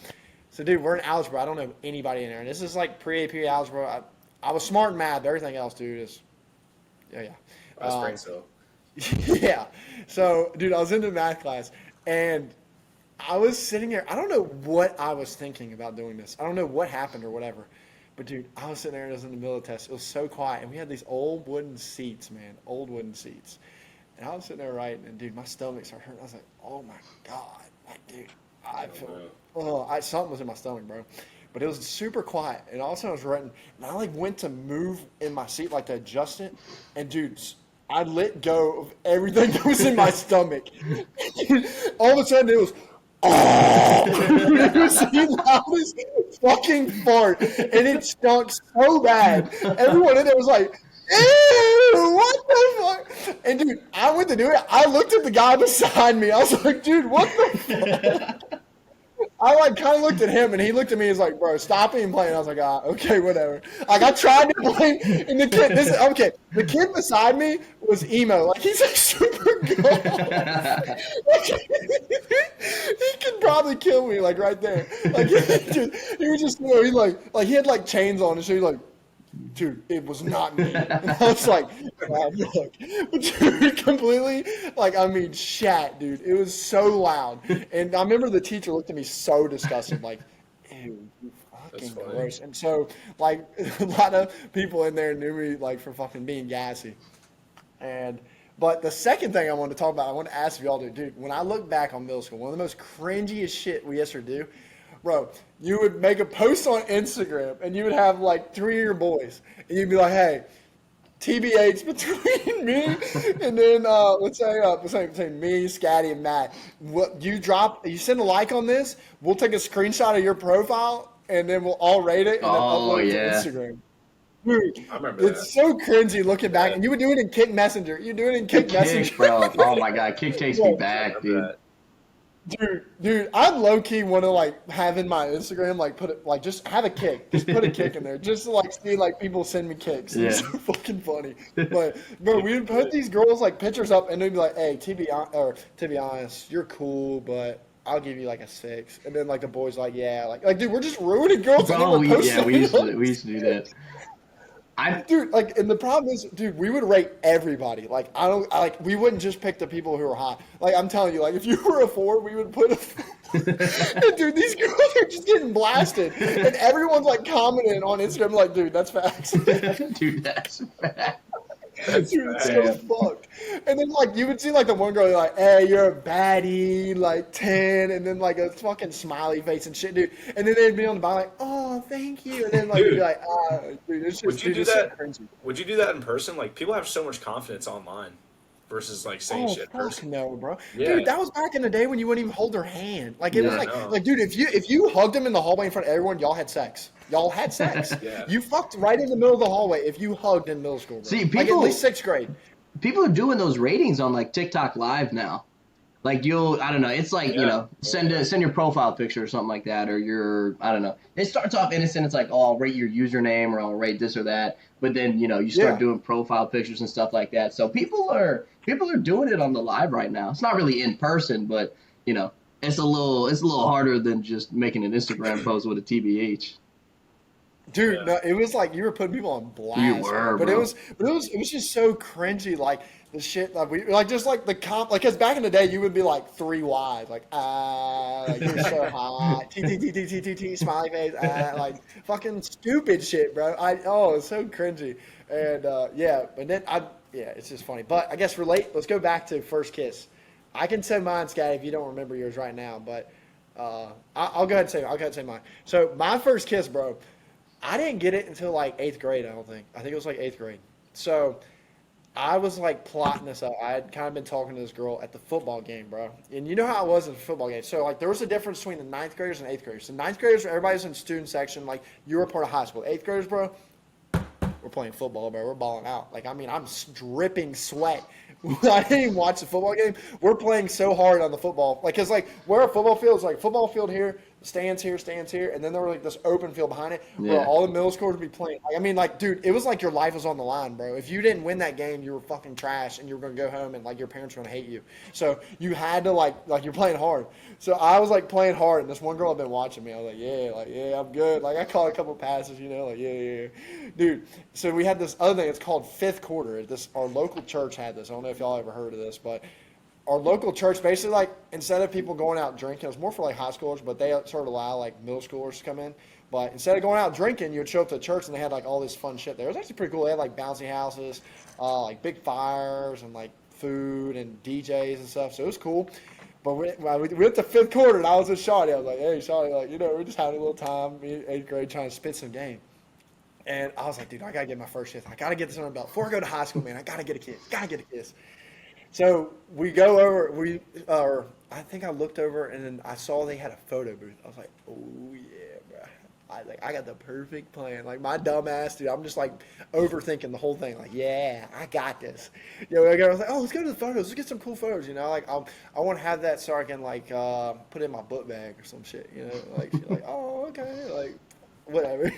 So dude, we're in algebra. I don't know anybody in there, and this is like pre-AP algebra. I was smart in math. Everything else, dude, is yeah. That's brain cell. Yeah. So, dude, I was in the math class, and I was sitting there. I don't know what I was thinking about doing this. I don't know what happened or whatever. But, dude, I was sitting there, and it was in the middle of the test. It was so quiet, and we had these old wooden seats, man, old wooden seats. And I was sitting there writing, and, dude, my stomach started hurting. I was like, oh, my God. Like, dude, I feel something was in my stomach, bro. But it was super quiet, and all of a sudden I was writing, and I, like, went to move in my seat, like, to adjust it, and, dude, I let go of everything that was in my stomach. All of a sudden, it was, it was the loudest fucking fart, and it stunk so bad. Everyone in there was like, ew, what the fuck? And, dude, I went to do it. I looked at the guy beside me. I was like, dude, what the fuck? I like kind of looked at him, and he looked at me. He's like, "Bro, stop even playing." I was like, okay, whatever." Like I tried to play, and the kid beside me was emo. Like he's like super good. Like, he could probably kill me, like right there. Like he was just, he like he had like chains on, and so he's like, dude, it was not me. And I was like, God, look. Dude, completely, like, I mean, shat, dude. It was so loud. And I remember the teacher looked at me so disgusted, like, ew, you fucking gross. And so, like, a lot of people in there knew me, like, for fucking being gassy. But the second thing I wanted to talk about, I want to ask if y'all do, dude, when I look back on middle school, one of the most cringiest shit we used to do, bro, you would make a post on Instagram, and you would have, like, 3 of your boys, and you'd be like, hey, TBH between me and then, let's say me, Scotty, and Matt. What you send a like on this, we'll take a screenshot of your profile, and then we'll all rate it, and then upload it to Instagram. Dude, I remember it's so cringy looking back, and you would do it in Kick Messenger. You do it in Kick Messenger. Bro. Oh, my God. Kick takes me back, dude. Dude, I low key want to like have in my Instagram like put it like just have a kick, just put a kick in there, just to like see like people send me kicks. Yeah. It's so fucking funny. But bro, we would put these girls like pictures up, and they'd be like, "Hey, to be honest, you're cool, but I'll give you like a 6." And then like the boys like, "Yeah, like dude, we're just ruining girls." Bro, we used to do that. Dude, like, and the problem is, dude, we would rate everybody. Like, we wouldn't just pick the people who were hot. Like, I'm telling you, like, if you were a 4, we would put a 4. And, dude, these girls are just getting blasted. And everyone's, like, commenting on Instagram, like, dude, that's facts. Dude, that's facts. Dude, it's so fucked. And then, like, you would see, like, the one girl, like, hey, you're a baddie, like, 10, and then, like, a fucking smiley face and shit, dude. And then they'd be on the bottom, like, oh, thank you. And then, like, you'd be like, dude, it's just, would you do that? Would you do that in person? Like, people have so much confidence online versus, like, saying shit in person. No, bro. Yeah. Dude, that was back in the day when you wouldn't even hold their hand. Like, it was like, dude, if you hugged them in the hallway in front of everyone, y'all had sex. Y'all had sex. Yeah. You fucked right in the middle of the hallway if you hugged in middle school. Bro. See, people, like at least 6th grade. People are doing those ratings on like TikTok Live now. Like I don't know. It's like, send your profile picture or something like that, or I don't know. It starts off innocent. It's like, oh, I'll rate your username or I'll rate this or that. But then, you start doing profile pictures and stuff like that. So people are doing it on the live right now. It's not really in person, but it's a little harder than just making an Instagram post with a TBH. Dude, no, it was like you were putting people on blast. You were, but bro. it was just so cringy. Like the shit that we like, just like the comp. Like, cause back in the day, you would be like 3 Ys, like like you're so hot, t smiley face, like fucking stupid shit, bro. It's so cringy, and but then it's just funny. But I guess let's go back to first kiss. I can say mine, Scotty, if you don't remember yours right now, but I'll go ahead and say mine. So my first kiss, bro. I didn't get it until like 8th grade, I don't think. I think it was like 8th grade. So I was like plotting this out. I had kind of been talking to this girl at the football game, bro. And you know how I was at the football game. So like there was a difference between the 9th graders and 8th graders. So 9th graders, everybody's in student section. Like you were part of high school. 8th graders, bro, we're playing football, bro. We're balling out. Like, I mean, I'm dripping sweat. I didn't even watch the football game. We're playing so hard on the football. Like, cause like where a football field is, like football field here, stands here, and then there was like this open field behind it where all the middle schoolers would be playing. Like, I mean, like, dude, it was like your life was on the line, bro. If you didn't win that game, you were fucking trash, and you were gonna go home, and like your parents were gonna hate you. So you had to like you're playing hard. So I was like playing hard, and this one girl had been watching me. I was like, yeah, I'm good. Like I caught a couple passes, like yeah, dude. So we had this other thing. It's called fifth quarter. Our local church had this. I don't know if y'all ever heard of this, but our local church basically, like, instead of people going out drinking, it was more for like high schoolers, but they sort of allow like middle schoolers to come in. But instead of going out drinking, you would show up to the church and they had like all this fun shit there. It was actually pretty cool. They had like bouncy houses, like big fires and like food and DJs and stuff. So it was cool. But we went to fifth quarter and I was with Shawty. I was like, hey, Shawty, like, we're just having a little time, me in 8th grade, trying to spit some game. And I was like, dude, I got to get my first kiss. I got to get this on the belt. Before I go to high school, man, I got to get a kiss. Got to get a kiss. So we go over, I think I looked over and then I saw they had a photo booth. I was like, oh yeah, bro. I got the perfect plan. Like my dumb ass, dude, I'm just like overthinking the whole thing. Like, yeah, I got this. I was like, oh, let's go to the photos. Let's get some cool photos. Like I want to have that so I can like put it in my book bag or some shit. Like she's like, oh, okay, like. Whatever.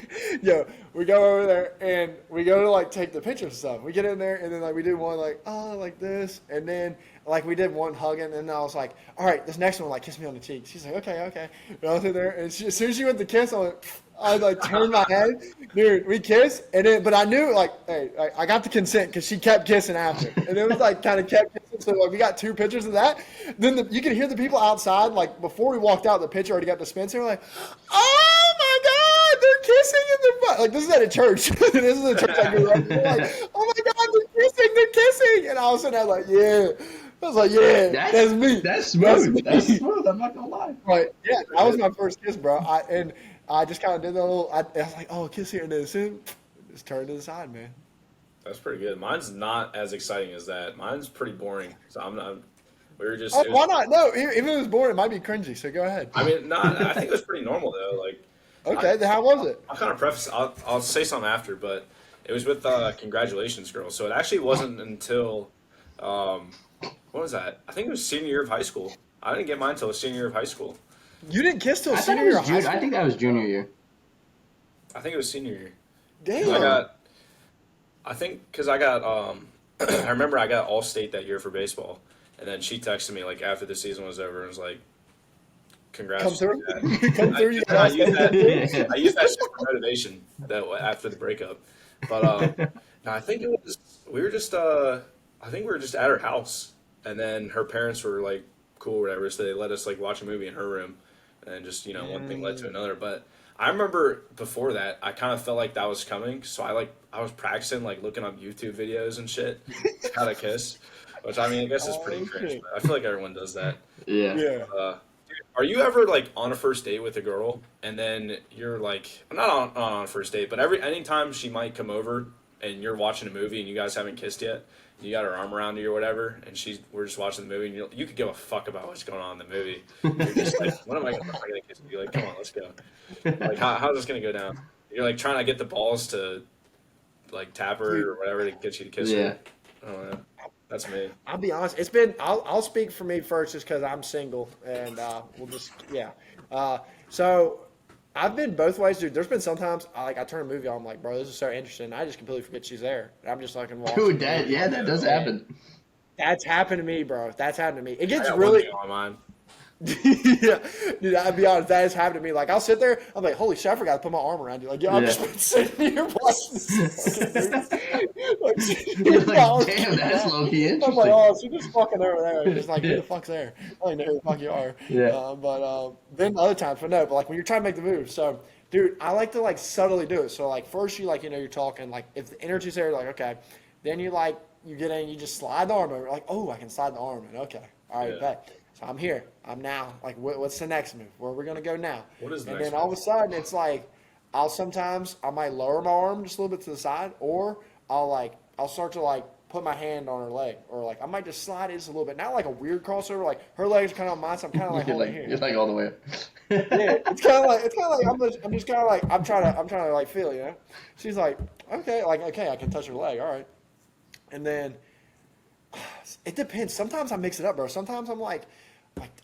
We go over there and we go to like take the picture and stuff. We get in there and then like we did one like, oh, like this, and then like we did one hugging and I was like, all right, this next one, like, kiss me on the cheek. She's like, okay. And I was in there and as soon as she went to kiss, I like turned my head, dude. We kissed, and then but I knew like, hey, I got the consent because she kept kissing after, and it was like kind of kept kissing. So like we got 2 pictures of that. Then you could hear the people outside like before we walked out. The picture already got dispensed. They were like, oh my god, they're kissing in the butt. Like this is at a church. This is a church I grew up in. Like, oh my god, they're kissing, and all of a sudden I was like, yeah. I was like, yeah, that's me. That's smooth. That's smooth. I'm not gonna lie. Right, yeah, that was my first kiss, bro. I just kind of did that little. I was like, oh, kiss here, and then soon, just turned to the side, man. That's pretty good. Mine's not as exciting as that. Mine's pretty boring. So I'm not. We were just. Why not? No, even if it was boring, it might be cringy. So go ahead. I mean, I think it was pretty normal though. Like. Okay, then how was it? I'll kind of preface. I'll say something after, but it was with Congratulations Girl. So it actually wasn't until, what was that? I think it was senior year of high school. I didn't get mine until senior year of high school. You didn't kiss till senior year of high school? I think that was junior year. I think it was senior year. Damn. I remember I got All-State that year for baseball, and then she texted me like after the season was over and was like, congrats. Come through. Come through. I used that shit for motivation after the breakup. But I think we were just at her house, and then her parents were like cool or whatever, so they let us like watch a movie in her room, and then just one thing led to another. But I remember before that, I kind of felt like that was coming, so I was practicing like looking up YouTube videos and shit how to kiss, which I mean I guess is pretty cringe, but I feel like everyone does that. Yeah. Are you ever like on a first date with a girl and then you're like not on a first date, but anytime she might come over and you're watching a movie and you guys haven't kissed yet, you got her arm around you or whatever, and we're just watching the movie and you could give a fuck about what's going on in the movie. You're just like, what am I gonna kiss you? You're like, come on, let's go. Like how's this gonna go down? You're like trying to get the balls to like tap her or whatever to get you to kiss her. I don't know. That's me. I'll be honest. It's been. I'll speak for me first, just because I'm single, and we'll just yeah. So I've been both ways, dude. There's been sometimes I turn a movie on, I'm like, bro, this is so interesting. I just completely forget she's there. And I'm just like, Dude, that does happen. That's happened to me, bro. That's happened to me. It I gets got really. one thing on mine. Yeah, dude, I'll be honest, that has happened to me. Like, I'll sit there, I'm like, holy shit, I forgot to put my arm around you. Like, yo, I've just been sitting here watching this fucking movie. You're like, damn, that's low-key interesting. I'm like, oh, so just fucking over there. Just like, who the fuck's there? I don't even know who the fuck you are. Yeah. But then other times, but no, but like when you're trying to make the move. So, dude, I like to like subtly do it. So, like, first you like, you're talking, like, if the energy's there, like, okay. Then you like, you get in, you just slide the arm over. Like, oh, I can slide the arm in. Okay. All right, bet. So I'm here. I'm now. Like, what's the next move? Where are we going to go now? What is the and next then all of a sudden, it's like, I might lower my arm just a little bit to the side, or I'll start to like put my hand on her leg, or like I might just slide it just a little bit. Not like a weird crossover, like her leg's kind of on mine, so I'm kind of like holding here. You're like all the way up. Yeah, it's kind of like I'm just kind of like I'm trying to like feel, She's like, okay, I can touch her leg, all right. And then it depends. Sometimes I mix it up, bro. Sometimes I'm like,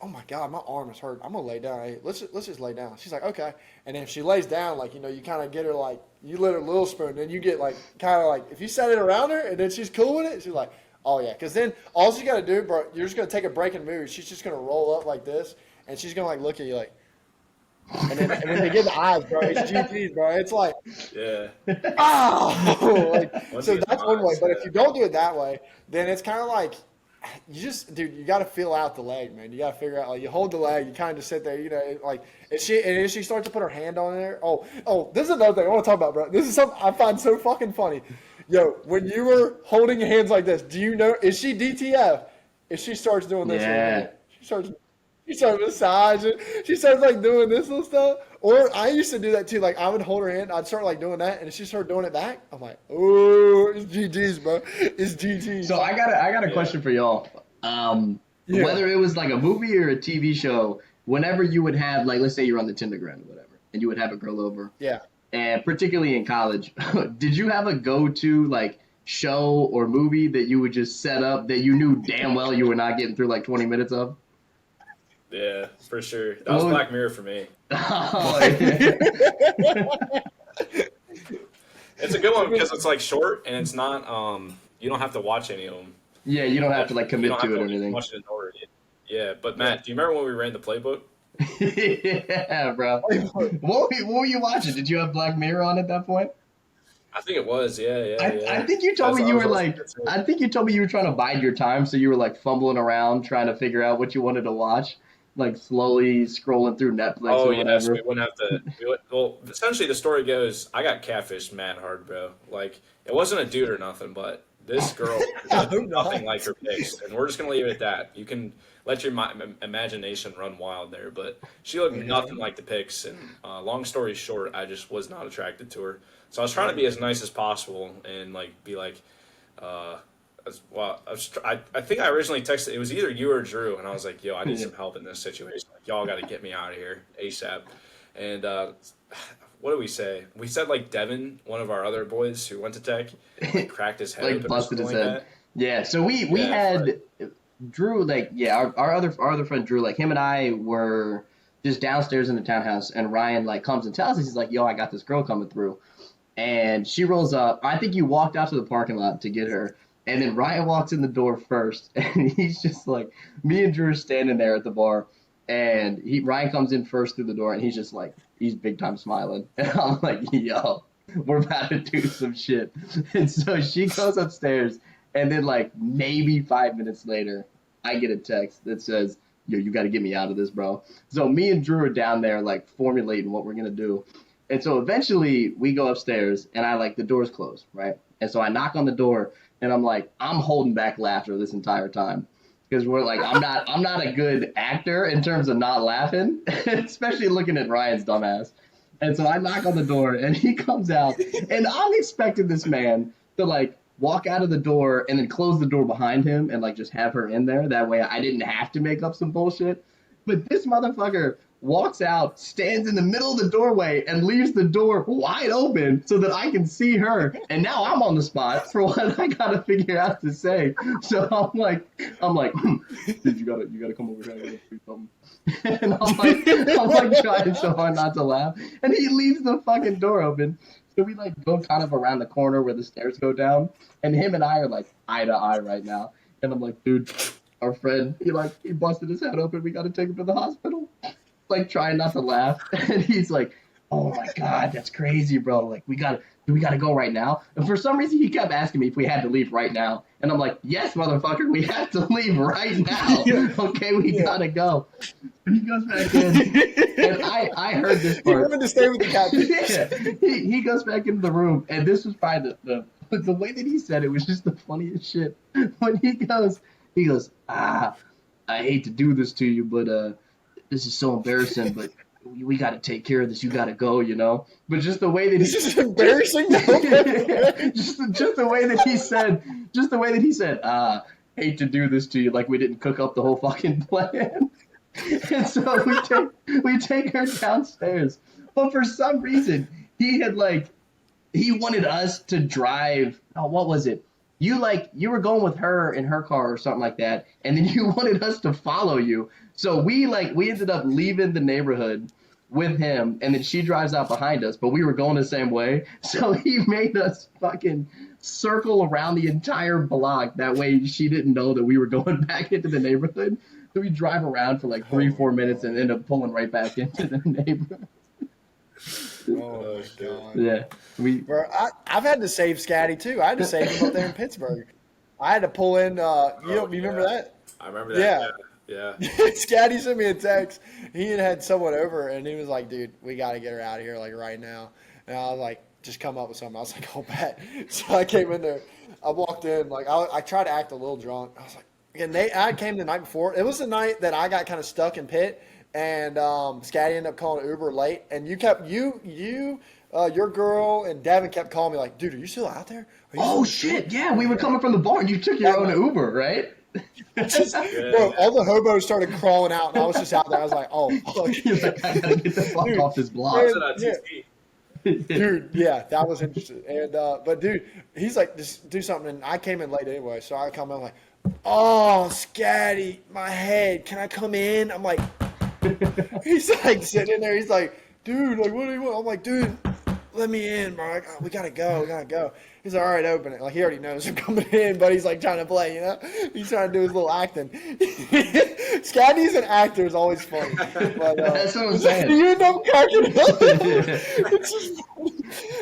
oh my god, my arm is hurt. I'm gonna lay down. Hey, let's just lay down. She's like, okay. And then if she lays down, like, you kind of get her like, you let her little spoon, then you get like kind of like, if you set it around her and then she's cool with it, she's like, oh yeah. Because then all you gotta do, bro, you're just gonna take a break and move. She's just gonna roll up like this, and she's gonna like look at you like. And then they get the eyes, bro. It's GG's, bro. It's like, so that's one way. But if you don't do it that way, then it's kind of like, you got to feel out the leg, man. You got to figure out, like, you hold the leg, you kind of just sit there, like, if she starts to put her hand on there. Oh, this is another thing I want to talk about, bro. This is something I find so fucking funny. Yo, when you were holding your hands like this, do you know, is she DTF? If she starts doing this, she starts massaging. She starts like doing this little stuff. Or I used to do that too. Like, I would hold her hand, I'd start like doing that, and if she started doing it back, I'm like, oh, it's GG's, bro. It's GG's. So I got a question for y'all. Whether it was like a movie or a TV show, whenever you would have, like, let's say you're on the Tindergram or whatever, and you would have a girl over. Yeah. And particularly in college, did you have a go-to like show or movie that you would just set up that you knew damn well you were not getting through like 20 minutes of? Yeah, for sure. That was Black Mirror for me. Oh, yeah. It's a good one because it's like short and it's not. You don't have to watch any of them. Yeah, you don't have to like commit to it or anything. Watch it in order. Yeah, but Matt, do you remember when we ran the playbook? Yeah, bro. What were you watching? Did you have Black Mirror on at that point? I think it was. Yeah. I think you told me you were like. I think you told me you were trying to bide your time, so you were like fumbling around trying to figure out what you wanted to watch. Like slowly scrolling through Netflix or whatever. So we wouldn't have to. Well, essentially the story goes, I got catfished mad hard, bro. Like, it wasn't a dude or nothing, but this girl looked nothing like her pics, and we're just gonna leave it at that. You can let your imagination run wild there, but she looked nothing like the pics. And long story short, I just was not attracted to her. So I was trying to be as nice as possible and like be like. I think I originally texted, it was either you or Drew, and I was like, yo, I need some help in this situation. Like, y'all got to get me out of here ASAP. And what did we say? We said, like, Devin, one of our other boys who went to tech, like, cracked his head. Like, busted his head. Like, yeah, so we had Drew, like, our other friend Drew, like, him and I were just downstairs in the townhouse, and Ryan, like, comes and tells us, he's like, yo, I got this girl coming through. And she rolls up. I think you walked out to the parking lot to get her. And then Ryan walks in the door first, and he's just like, me and Drew are standing there at the bar, and Ryan comes in first through the door, and he's just like, he's big time smiling. And I'm like, yo, we're about to do some shit. And so she goes upstairs, and then like maybe 5 minutes later, I get a text that says, yo, you got to get me out of this, bro. So me and Drew are down there like formulating what we're going to do. And so eventually we go upstairs, and the door's closed, right? And so I knock on the door, and I'm like, I'm holding back laughter this entire time. Because we're like, I'm not a good actor in terms of not laughing, especially looking at Ryan's dumbass. And so I knock on the door, and he comes out, and I'm expecting this man to like walk out of the door and then close the door behind him and like just have her in there. That way I didn't have to make up some bullshit. But this motherfucker walks out, stands in the middle of the doorway, and leaves the door wide open so that I can see her. And now I'm on the spot for what I gotta figure out to say. So I'm like, dude, you gotta come over here. I gotta do something. And I'm like trying so hard not to laugh. And he leaves the fucking door open. So we like go kind of around the corner where the stairs go down. And him and I are like eye to eye right now. And I'm like, dude, our friend, he busted his head open. We got to take him to the hospital. Like trying not to laugh. And he's like, oh my God, that's crazy, bro. Like we gotta go right now. And for some reason he kept asking me if we had to leave right now. And I'm like, yes, motherfucker, we have to leave right now. Okay, we gotta go. And he goes back in. And I heard this part. He wanted to stay with the cat. He goes back into the room, and this was probably the way that he said it was just the funniest shit. When he goes, I hate to do this to you, but this is so embarrassing, but we got to take care of this. You got to go, you know. But just the way that this is embarrassing. just the way that he said, hate to do this to you, like we didn't cook up the whole fucking plan. And so we take her downstairs, but for some reason he wanted us to drive. Oh, what was it? You were going with her in her car or something like that, and then you wanted us to follow you. So we ended up leaving the neighborhood with him, and then she drives out behind us, but we were going the same way. So he made us fucking circle around the entire block. That way she didn't know that we were going back into the neighborhood. So we drive around for like 3-4 minutes and end up pulling right back into the neighborhood. Oh my God. Yeah. Bro, I've had to save Scatty too. I had to save him up there in Pittsburgh. I had to pull in. You remember that? I remember that. Yeah. Scatty sent me a text. He had someone over, and he was like, "Dude, we got to get her out of here like right now." And I was like, "Just come up with something." I was like, "Oh, bet." So I came in there. I walked in. Like I tried to act a little drunk. I was like, "And I came the night before. It was the night that I got kind of stuck in Pitt." And Scatty ended up calling Uber late, and your girl and Devin kept calling me like, "Dude, are you still out there?" Oh shit! Yeah, we were coming from the bar, and you took your own Uber, right? Bro, all the hobos started crawling out, and I was just out there. I was like, "Oh, fuck!" He's like, "I gotta get the fuck off this block." Dude, yeah, that was interesting. And but dude, he's like, "Just do something." And I came in late anyway, so I come in like, "Oh, Scatty, my head. Can I come in?" I'm like. He's like sitting in there. He's like, "Dude, like, what do you want?" I'm like, "Dude, let me in, bro. We gotta go. He's like, "All right, open it." Like, he already knows I'm coming in, but he's like trying to play, you know? He's trying to do his little acting. Scatty's an actor is always funny. But, that's what I'm saying. You end up cracking up. It's just funny.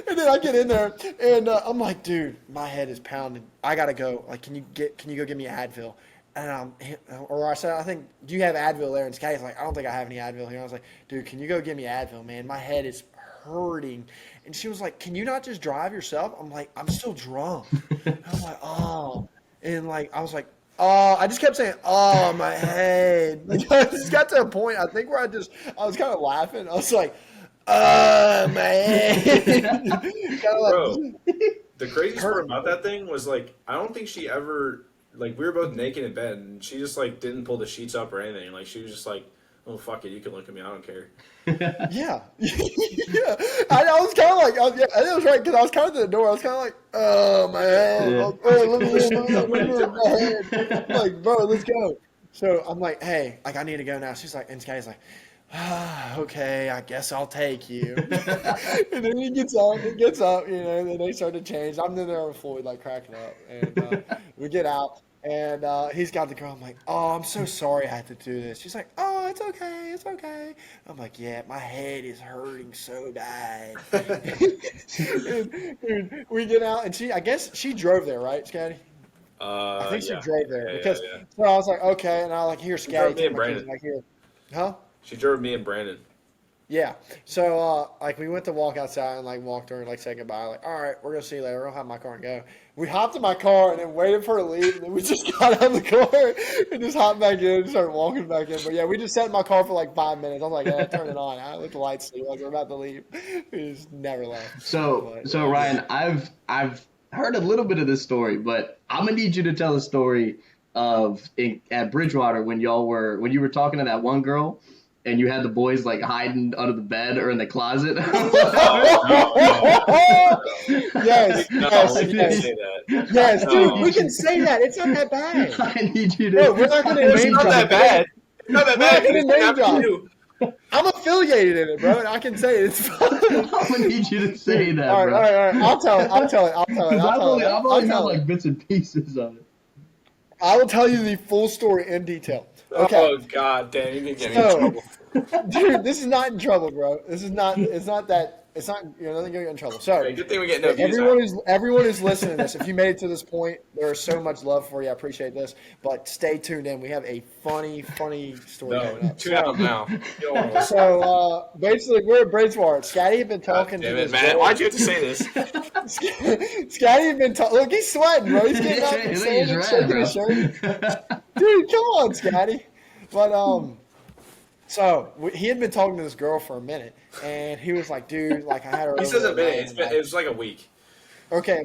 And then I get in there, and I'm like, "Dude, my head is pounding. I gotta go. Like, can you go get me Advil?" And I said, "I think, do you have Advil there?" And Scotty's like, "I don't think I have any Advil here." I was like, "Dude, can you go get me Advil, man? My head is hurting." And she was like, "Can you not just drive yourself?" I'm like, "I'm still drunk." And I'm like, "Oh." And like, I was like, "Oh," I just kept saying, "Oh, my head." Like, I just got to a point, I think, where I was kind of laughing. I was like, "Oh, my head." Kind of like, bro, the craziest part about that thing was like, I don't think she ever. Like, we were both naked in bed, and she just, like, didn't pull the sheets up or anything. Like, she was just like, "Oh, fuck it, you can look at me, I don't care." Yeah. Yeah. I was kind of like, it was right, because I was kind of at the door. I was kind of like, "Oh, my head. Yeah. Let me in my head." I'm like, "Bro, let's go." So I'm like, "Hey, like, I need to go now." She's like, and Scotty's like, "Okay, I guess I'll take you." And then he gets up, you know, and then they start to change. I'm in there with Floyd, like, cracking up. And we get out, and he's got the girl. I'm like, "Oh, I'm so sorry I had to do this." She's like, "Oh, it's okay. I'm like, "Yeah, my head is hurting so bad." and we get out, and I guess she drove there, right, Scotty? I think she drove there. Because so I was like, "Okay," and I was like, "Here, Scotty, take my keys." Like, "Here." Huh? She drove me and Brandon. Yeah. So, like, we went to walk outside and, like, walked her and, like, say goodbye. Like, "All right, we're going to see you later. We're going to hop in my car and go." We hopped in my car and then waited for her to leave. And then we just got out of the car and just hopped back in and started walking back in. But, yeah, we just sat in my car for, like, 5 minutes. I was like, "Yeah, turn it on." I let the lights see. Like, we're about to leave. We just never left. So Ryan, I've heard a little bit of this story, but I'm going to need you to tell a story at Bridgewater when you were talking to that one girl. and you had the boys like hiding under the bed or in the closet. Yes, No, yes, we yes. can't say that. Yes, dude, No. we can say that. It's not that bad. I need you to. Bro, we're not gonna It's name not drop. that bad. It's not that We're not bad. gonna It's name happened drop. to you. I'm affiliated in it, bro, and I can say it. It's fine. I'm gonna need you to say that, All right, bro. all right, all right. I'll tell it. Because I've only I'll heard tell it. like bits and pieces of it. I will tell you the full story in detail. Okay. Oh God, damn! You can get me in trouble. Dude, this is not in trouble, bro. This is not. It's not that. It's not. You're not gonna get in trouble. So, Hey, good thing we get no views. everyone is listening to this. If you made it to this point, there is so much love for you. I appreciate this. But stay tuned in. We have a funny story coming No, up. tune out now. You don't want to listen. So basically, we're at Bridgewater. Scotty had been God talking damn to it, this Matt! girl. Why'd you have to say this? Scotty had been talking. Look, he's sweating, bro. He's getting up and He's saying and red, shaking bro. his shirt. Dude, come on, Scotty. But so he had been talking to this girl for a minute, and he was like, "Dude, like I had her." He over says a the minute. night, like- It was like a week. Okay.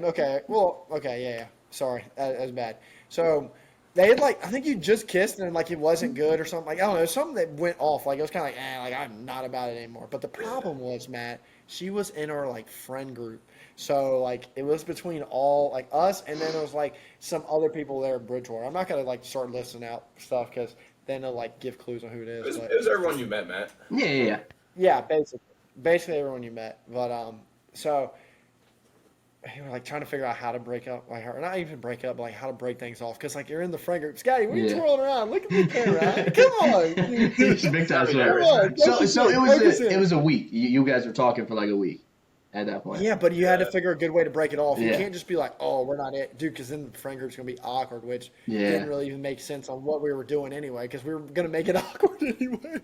Well, okay, yeah. Sorry, that was bad. So they had I think you just kissed and like it wasn't good or something. Like I don't know, something that went off. Like it was kind of like I'm not about it anymore. But the problem was, Matt, she was in our friend group. So it was between all us, and then it was some other people there at Bridgewater. I'm not gonna start listing out stuff because then they'll give clues on who it is. It was everyone you met, Matt. Yeah. Yeah, basically everyone you met. But so we were trying to figure out how to break up, or not even break up, but how to break things off. Because you're in the friend group, Scotty, what are you twirling around? Look at the camera. Come on, Big time Come on, So focus in. it was a week. You guys were talking for like a week at that point. Yeah, but you had to figure a good way to break it off. You Yeah. can't just be like, "Oh, we're not it, dude," because then the friend group's gonna be awkward, which Yeah. didn't really even make sense on what we were doing anyway, because we were gonna make it awkward anyway.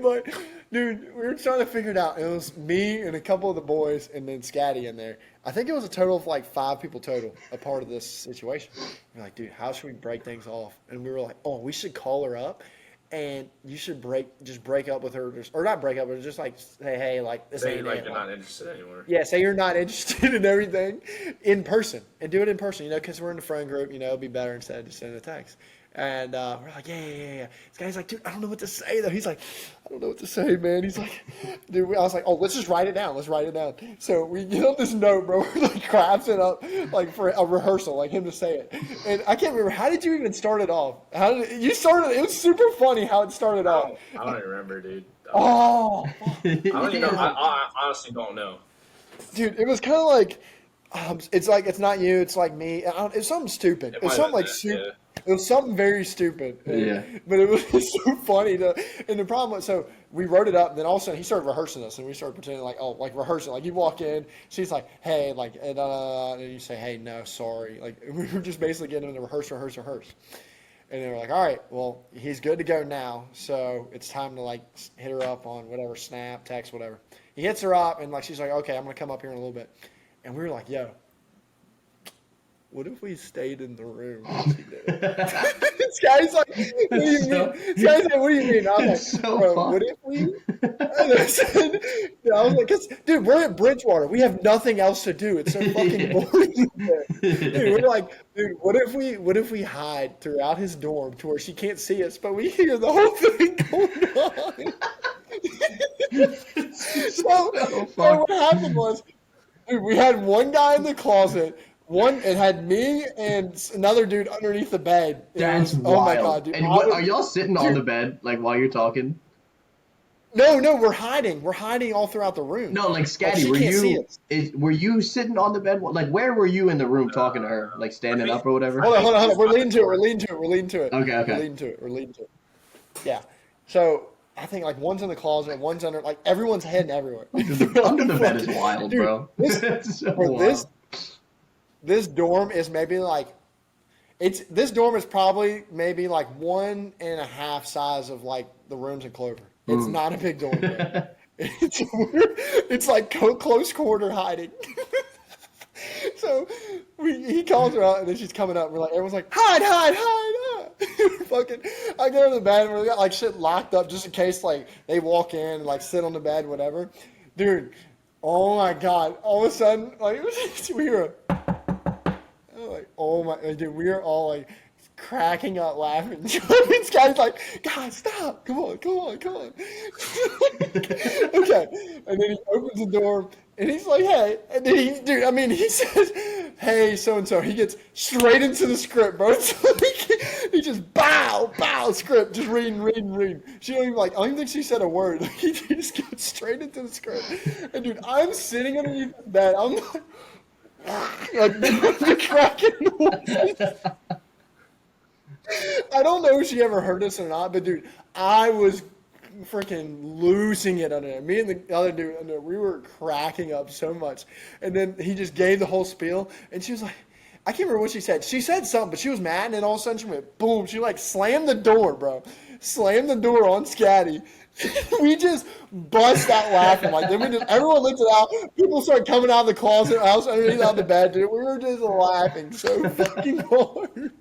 But dude, we were trying to figure it out. It was me and a couple of the boys, and then Scatty in there. I think it was a total of 5 people total, a part of this situation. We're like, dude, how should we break things off? And we were like, oh, we should call her up. And you should break up with her, or not break up, but just say, hey, this Say ain't you're it. not interested anymore. Yeah, say you're not interested in everything in person, and do it in person, because we're in the friend group, it'd be better instead of just sending a text. And we're like, yeah. This guy's like, dude, I don't know what to say, though. He's like, I don't know what to say, man. He's like, dude, I was like, oh, let's just write it down. Let's write it down. So we get on this note, bro. We're crafting it up, for a rehearsal, him to say it. And I can't remember, how did you even start it off? You started, it was super funny how it started off. I don't even remember, dude. Oh, I don't even know. I honestly don't know. dude, it was kind of it's not you, it's me. It's something stupid. It's something stupid. It was something very stupid. Yeah. But it was so funny. And the problem was, so we wrote it up, and then all of a sudden he started rehearsing us, and we started pretending rehearsing. You walk in, she's like, hey, and you say, hey, no, sorry. We were just basically getting him to rehearse. And they were like, all right, well, he's good to go now, so it's time to hit her up on whatever, Snap, text, whatever. He hits her up, and she's like, okay, I'm gonna come up here in a little bit. And we were like, yo, what if we stayed in the room? This guy's like, what do you mean? This guy's like, what do you mean? I was like, bro, what if we? And I was like, dude, we're at Bridgewater. We have nothing else to do. It's so fucking boring there. Dude, we're like, dude, what if we hide throughout his dorm to where she can't see us, but we hear the whole thing going on? So what happened was, dude, we had one guy in the closet. It had me and another dude underneath the bed. That's wild. Oh my god, dude! And are y'all sitting on the bed while you're talking? No, we're hiding. We're hiding all throughout the room. No, Scatty, she can't see us. Were you sitting on the bed? Where were you in the room talking to her? Standing up or whatever? Hold on. We're leading to it. Okay. Okay. We're leading to it. Yeah. So I think one's in the closet, one's under. Everyone's heading everywhere. Under the bed is wild, dude, bro. This dorm is maybe this dorm is probably maybe 1.5 size of the rooms in Clover. It's not a big dorm. Bro. It's close quarter hiding. So he calls her out, and then she's coming up. And everyone's like, hide. Fucking, I get on the bed, and we got shit locked up just in case they walk in and sit on the bed, whatever. Dude, oh my god! All of a sudden, we hear oh my, dude, we are all cracking up laughing. This guy's like, guys, stop. Come on. Okay. And then he opens the door and he's like, hey. And then he says, hey, so-and-so. He gets straight into the script, bro. So he just bow, script. Just reading. She don't even I don't even think she said a word. He just gets straight into the script. And dude, I'm sitting underneath the bed. I'm like cracking. I don't know if she ever heard this or not, but dude, I was freaking losing it under there. Me and the other dude under there, we were cracking up so much. And then he just gave the whole spiel, and she was like, I can't remember what she said. She said something, but she was mad, and then all of a sudden she went, boom. She slammed the door, bro. Slammed the door on Scatty. We just bust out laughing. Then everyone looked it out. People started coming out of the closet, house underneath out the bed, dude. We were just laughing so fucking hard.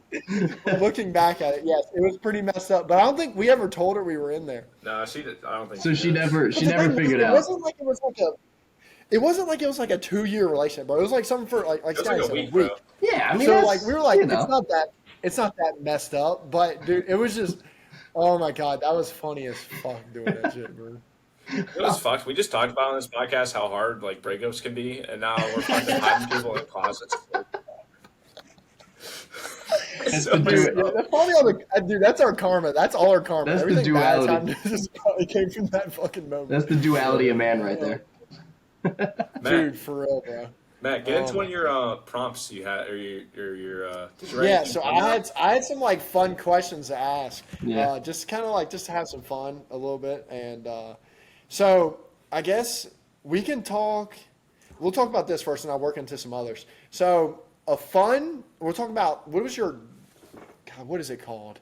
Looking back at it, yes, it was pretty messed up. But I don't think we ever told her we were in there. No, she did. I don't think. So she never figured out. It wasn't like it was like a 2-year relationship, bro. It was like something for like Scotty said, a week. Yeah, I mean, so we were like, it's not that messed up, but dude, it was just, oh my god, that was funny as fuck doing that shit, bro. It was fucked. We just talked about on this podcast how hard breakups can be, and now we're fucking hiding people in closets. Dude, that's our karma. That's all our karma. That's Everything the duality. It came from that fucking moment. That's the duality of man right there. Dude, for real, bro. Matt, get into one of your prompts you had, or your. Yeah, so I had some fun questions to ask. Yeah. Just kind of just to have some fun a little bit, and so I guess we can talk. We'll talk about this first, and I'll work into some others. So we'll talk about what is it called?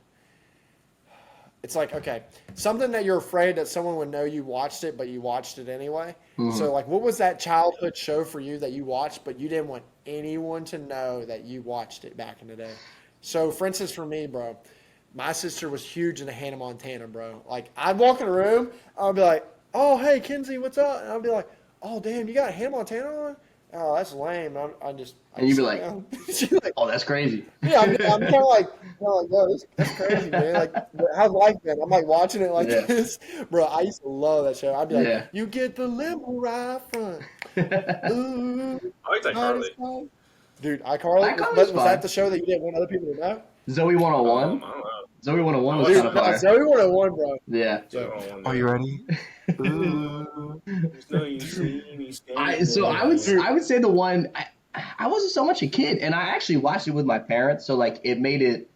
It's okay, something that you're afraid that someone would know you watched it, but you watched it anyway. Mm-hmm. So what was that childhood show for you that you watched, but you didn't want anyone to know that you watched it back in the day? So for instance, for me, bro, my sister was huge into Hannah Montana, bro. I'd walk in a room, I'd be like, oh, hey, Kinsey, what's up? And I'd be like, oh, damn, you got Hannah Montana on? Oh, that's lame. And you'd be like, oh, that's crazy. Yeah, I'm kind of like, yo, that's crazy, man. How's life been? I'm watching it this. Bro, I used to love that show. I'd be like, you get the limo right front. Ooh, I like that Carly. Dude, iCarly? Was that the show that you didn't want other people to know? Zoe 101? Zoe 101 was kind of fire. Zoe 101, bro. Yeah. Are you ready? I would say the one I wasn't so much a kid, and I actually watched it with my parents, so it made it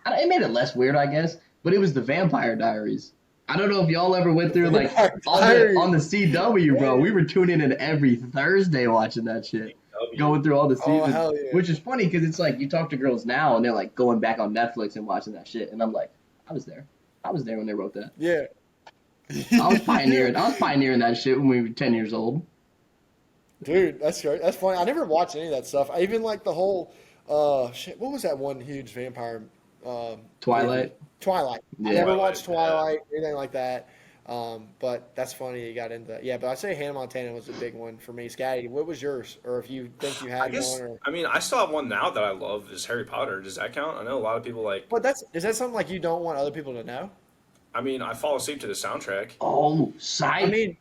less weird, I guess. But it was the Vampire Diaries. I don't know if y'all ever went through on the CW, bro. We were tuning in every Thursday watching that shit, going through all the seasons. Oh, yeah. Which is funny because it's you talk to girls now and they're going back on Netflix and watching that shit, and I'm like, I was there when they wrote that. Yeah. I was pioneering that shit when we were 10 years old. Dude, that's great. That's funny. I never watched any of that stuff. I even the whole what was that one huge vampire Twilight. Twilight. Yeah. I never watched Twilight, anything like that. But that's funny you got into that. Yeah, but I'd say Hannah Montana was a big one for me. Scotty, what was yours? Or if you think you had one? Or... I still have one now that I love is Harry Potter. Does that count? I know a lot of people But is that something you don't want other people to know? I fall asleep to the soundtrack. Oh,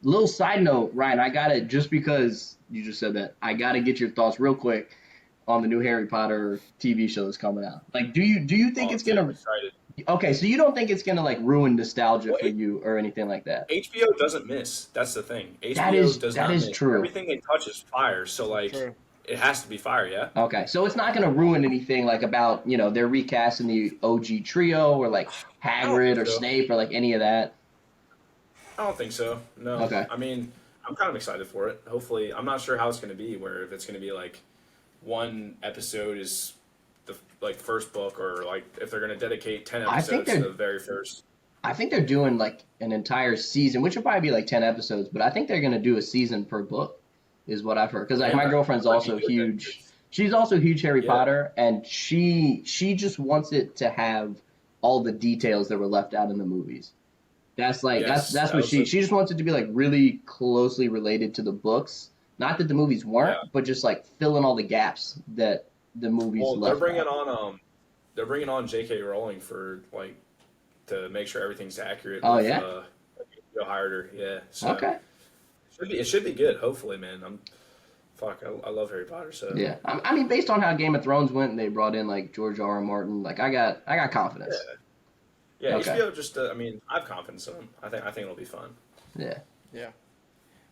little side note, Ryan, I got it just because you just said that. I got to get your thoughts real quick on the new Harry Potter TV show that's coming out. Do you think it's going to... Okay, so you don't think it's going to ruin nostalgia for you or anything like that? HBO doesn't miss. That's the thing. HBO does not miss. True. Everything they touch is fire. So True. It has to be fire, yeah? Okay, so it's not going to ruin anything about, they're recasting the OG trio or Hagrid or Snape or any of that? I don't think so, no. Okay. I'm kind of excited for it. Hopefully, I'm not sure how it's going to be, where if it's going to be one episode is the first book or if they're going to dedicate 10 episodes to the very first. I think they're doing an entire season, which will probably be 10 episodes, but I think they're going to do a season per book. Is what I've heard, because my girlfriend's also huge. She's also huge Harry Potter, and she just wants it to have all the details that were left out in the movies. That's what she just wants it to be really closely related to the books. Not that the movies weren't, but just fill in all the gaps that the movies left. They're bringing on they're bringing on J.K. Rowling for like to make sure everything's accurate. Oh with, yeah. Hired her. Yeah. So Okay. it should be good. Hopefully, man. I love Harry Potter. So Yeah. I mean, based on how Game of Thrones went, and they brought in like George R. R. Martin, like I got confidence. Yeah. Okay. HBO just. I mean, I have confidence in them. I think it'll be fun. Yeah. Yeah.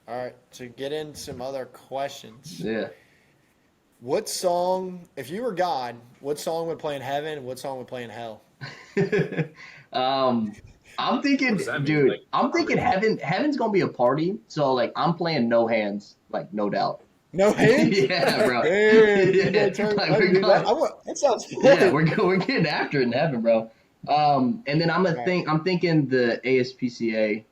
All right. To get into some other questions. Yeah. What song, if you were God, what song would play in heaven and what song would play in hell? I'm thinking, dude. Like, I'm thinking heaven's gonna be a party. So like, I'm playing No Hands, like no doubt. No hands? Yeah, bro. Hey, Yeah. that sounds fun. Yeah, we're getting after it in heaven, bro. And then I'm thinking the ASPCA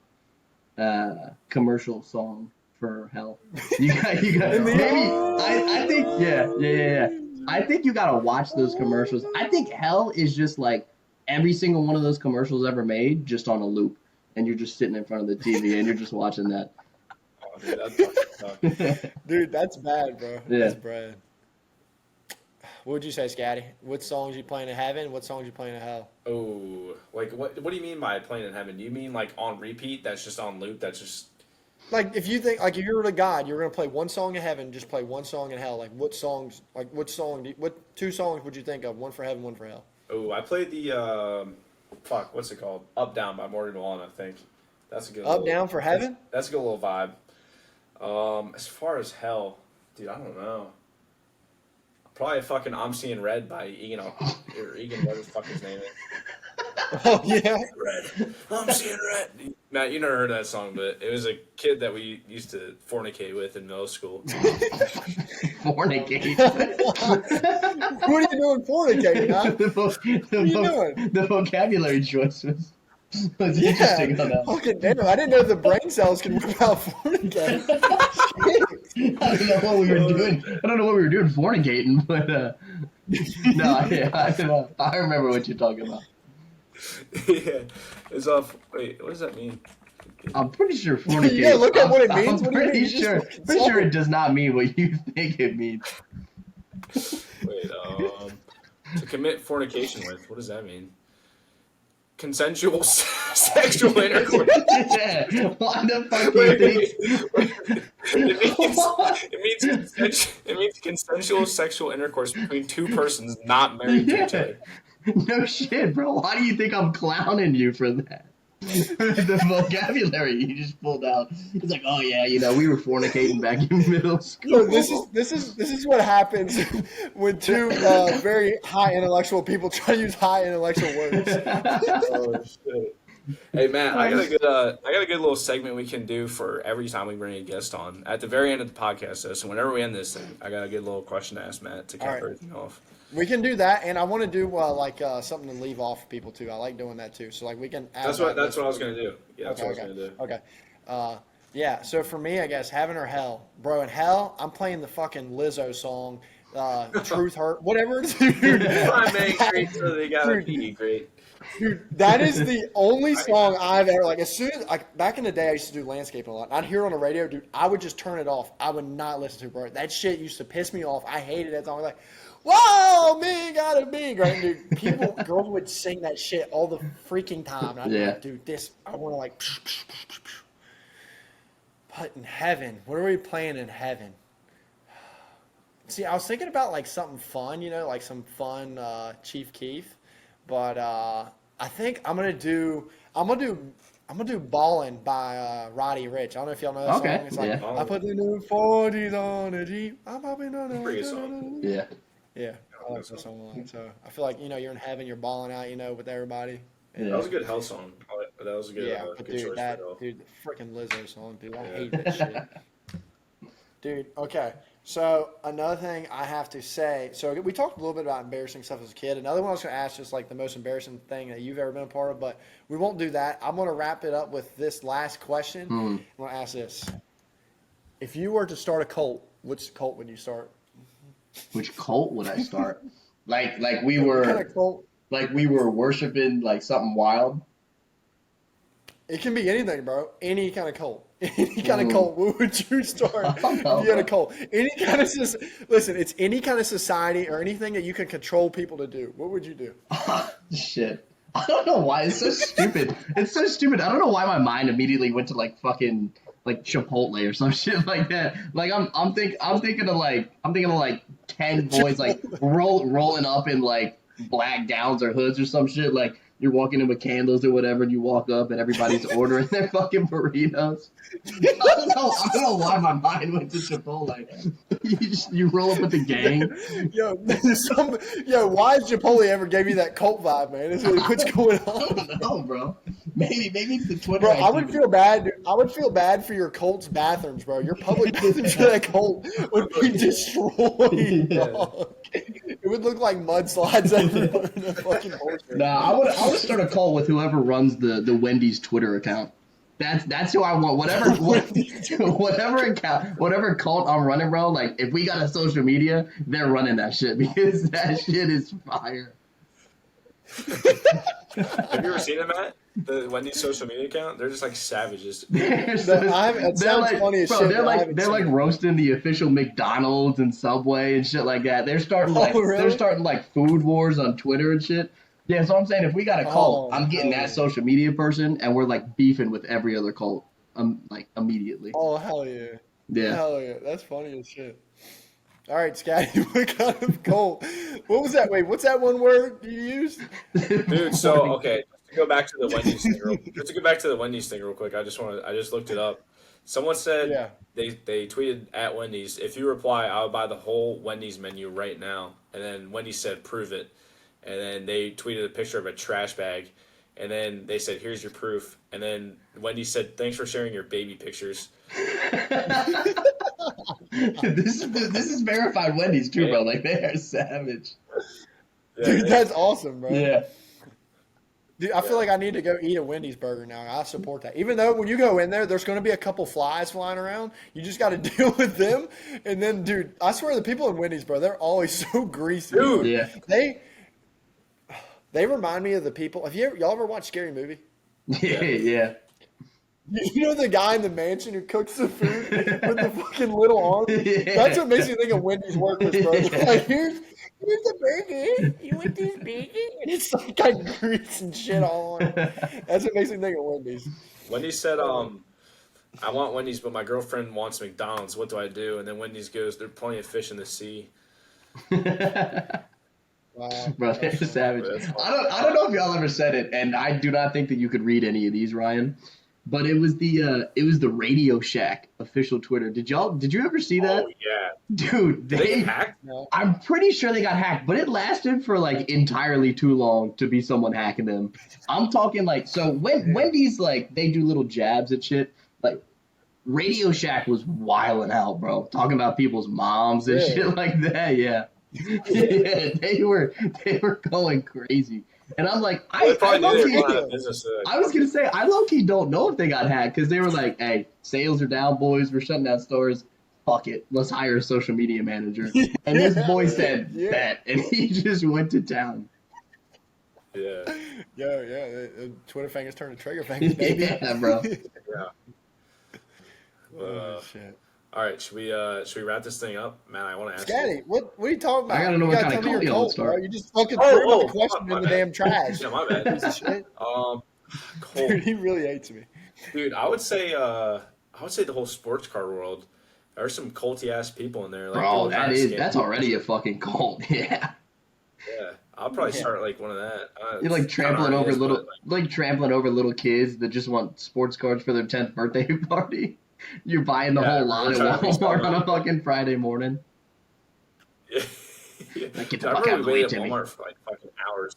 commercial song for hell. You got maybe I think yeah. I think you gotta watch those commercials. I think hell is just like every single one of those commercials ever made, just on a loop, and you're just sitting in front of the TV and you're just watching that. Oh, dude, that's fucking tough. Dude, that's bad, bro. Yeah. That's bad. What would you say, Scotty? What songs you playing in heaven? What songs you playing in hell? Oh, like what do you mean by playing in heaven? Do you mean like on repeat? That's just on loop. That's just Like, if you think, like, if you were the God, you're going to play one song in heaven, just play one song in hell. Like, what two songs would you think of? One for heaven, one for hell. Oh, I played the what's it called? Up Down by Morgan Wallen, I think. That's a good Up Down for heaven? That's a good little vibe. As far as hell, dude, I don't know. Probably fucking I'm Seeing Red by Egan, whatever the fuck his name is. Oh, yeah. Red. I'm seeing red. Matt, you never heard that song, but it was a kid that we used to fornicate with in middle school. Fornicate. What are you doing fornicating, huh? The vocabulary choice was interesting on that. Fucking damn, I didn't know the brain cells could whip out fornicating. I don't know what we were doing. I don't know what we were doing fornicating, but no, yeah, I don't know. I remember what you're talking about. Yeah, it's off. Wait, what does that mean? I'm pretty sure fornicating. Yeah, look at what it means. I'm pretty sure it does not mean what you think it means. Wait, to commit fornication with, what does that mean? Consensual sexual intercourse. Yeah, why the fuck do you think? It means consensual sexual intercourse between two persons not married to each other. No shit, bro. Why do you think I'm clowning you for that? The vocabulary you just pulled out. It's like, oh yeah, we were fornicating back in middle school. So this is what happens when two very high intellectual people try to use high intellectual words. Oh shit. Hey Matt, I got a good little segment we can do for every time we bring a guest on. At the very end of the podcast, though, so whenever we end this thing, I got a good little question to ask Matt to cap everything off. We can do that, and I want to do something to leave off for people too. I like doing that too. So we can. That's what I was gonna do. Yeah, that's what I was gonna do. Okay. Yeah. So for me, I guess heaven or hell, bro. In hell, I'm playing the fucking Lizzo song, "Truth Hurt," whatever it is. I'm angry, so they gotta be great. Dude, that is the only song I've ever as soon as back in the day I used to do landscaping a lot. I'd hear it on the radio, dude. I would just turn it off. I would not listen to it, bro. That shit used to piss me off. I hated that song. Like, whoa, me gotta be great, dude. Girls would sing that shit all the freaking time. And I'd be like, dude, I want to But in heaven, what are we playing in heaven? See, I was thinking about something fun, like some fun Chief Keef. But I think I'm gonna do "Ballin'" by Roddy Ricch. I don't know if y'all know that song. It's like I put the new 40s on a Jeep. I'm popping on a Pretty good song. Yeah. I like that song a lot. So I feel like you're in heaven, you're balling out, with everybody. Yeah. That was a good hell song. That was a good. But good dude, the freaking Lizzo song, dude. I hate that shit. Dude, okay. So another thing I have to say, so we talked a little bit about embarrassing stuff as a kid. Another one I was going to ask is the most embarrassing thing that you've ever been a part of, but we won't do that. I'm going to wrap it up with this last question. I'm going to ask this. If you were to start a cult, which cult would you start? Which cult would I start? like we were worshiping something wild? It can be anything, bro. Any kind of cult. Any kind of cult. What would you start if you had a cult? Any kind of listen. It's any kind of society or anything that you can control people to do. What would you do? Shit. I don't know why. It's so stupid. It's so stupid. I don't know why my mind immediately went to like fucking like Chipotle or some shit like that. Like I'm thinking of like 10 boys like rolling up in like black gowns or hoods or some shit. Like you're walking in with candles or whatever, and you walk up and everybody's ordering their fucking burritos. I don't know why my mind went to Chipotle. You roll up with the gang. Why has Chipotle ever gave you that cult vibe, man? What's going on? I don't know, bro. Maybe it's the Twitter. Bro, I would feel bad. Dude. I would feel bad for your cult's bathrooms, bro. Your public bathrooms for that cult would be destroyed. Dog. It would look like mudslides everywhere in the fucking horse. Nah, I would start a call with whoever runs the Wendy's Twitter account. That's who I want. Whatever cult I'm running, bro. Like if we got a social media, they're running that shit because that shit is fire. Have you ever seen them, Matt? The Wendy's social media account? They're just like savages. They're like roasting the official McDonald's and Subway and shit like that. They're starting like food wars on Twitter and shit. Yeah, so I'm saying if we got a cult, I'm getting that social media person, and we're like beefing with every other cult, like immediately. Oh hell yeah! Hell yeah! That's funny as shit. All right, Scotty, what kind of cult? What was that? Wait, what's that one word you used? Dude, so okay, to go back to the Wendy's thing real quick. I just looked it up. Someone said they tweeted at Wendy's, if you reply, I'll buy the whole Wendy's menu right now. And then Wendy's said, prove it. And then they tweeted a picture of a trash bag. And then they said, here's your proof. And then Wendy said, thanks for sharing your baby pictures. This is verified Wendy's too, bro. Like, they are savage. Dude, that's awesome, bro. Yeah. Dude, I feel like I need to go eat a Wendy's burger now. I support that. Even though when you go in there, there's going to be a couple flies flying around. You just got to deal with them. And then, dude, I swear the people in Wendy's, bro, they're always so greasy. Dude. Yeah. They remind me of the people. Y'all ever watched Scary Movie? Yeah. You know the guy in the mansion who cooks the food with the fucking little arm? Yeah. That's what makes me think of Wendy's workers, bro. Like, here's the burger. You want this burger? And it's like got grease and shit all on it. That's what makes me think of Wendy's. Wendy said, I want Wendy's, but my girlfriend wants McDonald's. What do I do? And then Wendy's goes, there's plenty of fish in the sea. Wow. Bro, they're savage. I don't know if y'all ever said it, and I do not think that you could read any of these, Ryan. But it was the Radio Shack official Twitter. Did you ever see that? Oh yeah, dude. They hacked. I'm pretty sure they got hacked, but it lasted for like entirely too long to be someone hacking them. I'm talking like Wendy's like they do little jabs at shit. Like Radio Shack was wilding out, bro. Talking about people's moms and shit like that. Yeah. Yeah, they were going crazy. And I'm like, I was gonna say, I low-key don't know if they got hacked because they were like, hey, sales are down, boys, we're shutting down stores. Fuck it, let's hire a social media manager. And this boy said that, and he just went to town. Yeah. The Twitter fingers turn to trigger fingers, baby. Yeah, bro. Shit. All right, should we wrap this thing up, man? I want to ask Scotty, you. what are you talking about? I gotta know what kind of cult y'all start. You just fucking threw the question in the damn trash. Yeah, my bad. Shit. Cold. Dude, he really hates me. Dude, I would say the whole sports car world. There's some culty ass people in there. Like, bro, that's already a fucking cult. Yeah. Yeah, I'll probably start like one of that. You're like trampling over little kids that just want sports cars for their 10th birthday party. You're buying the whole lot at Walmart on a fucking Friday morning. Yeah. Like, get the fuck out of the way, Timmy. Walmart for like fucking hours.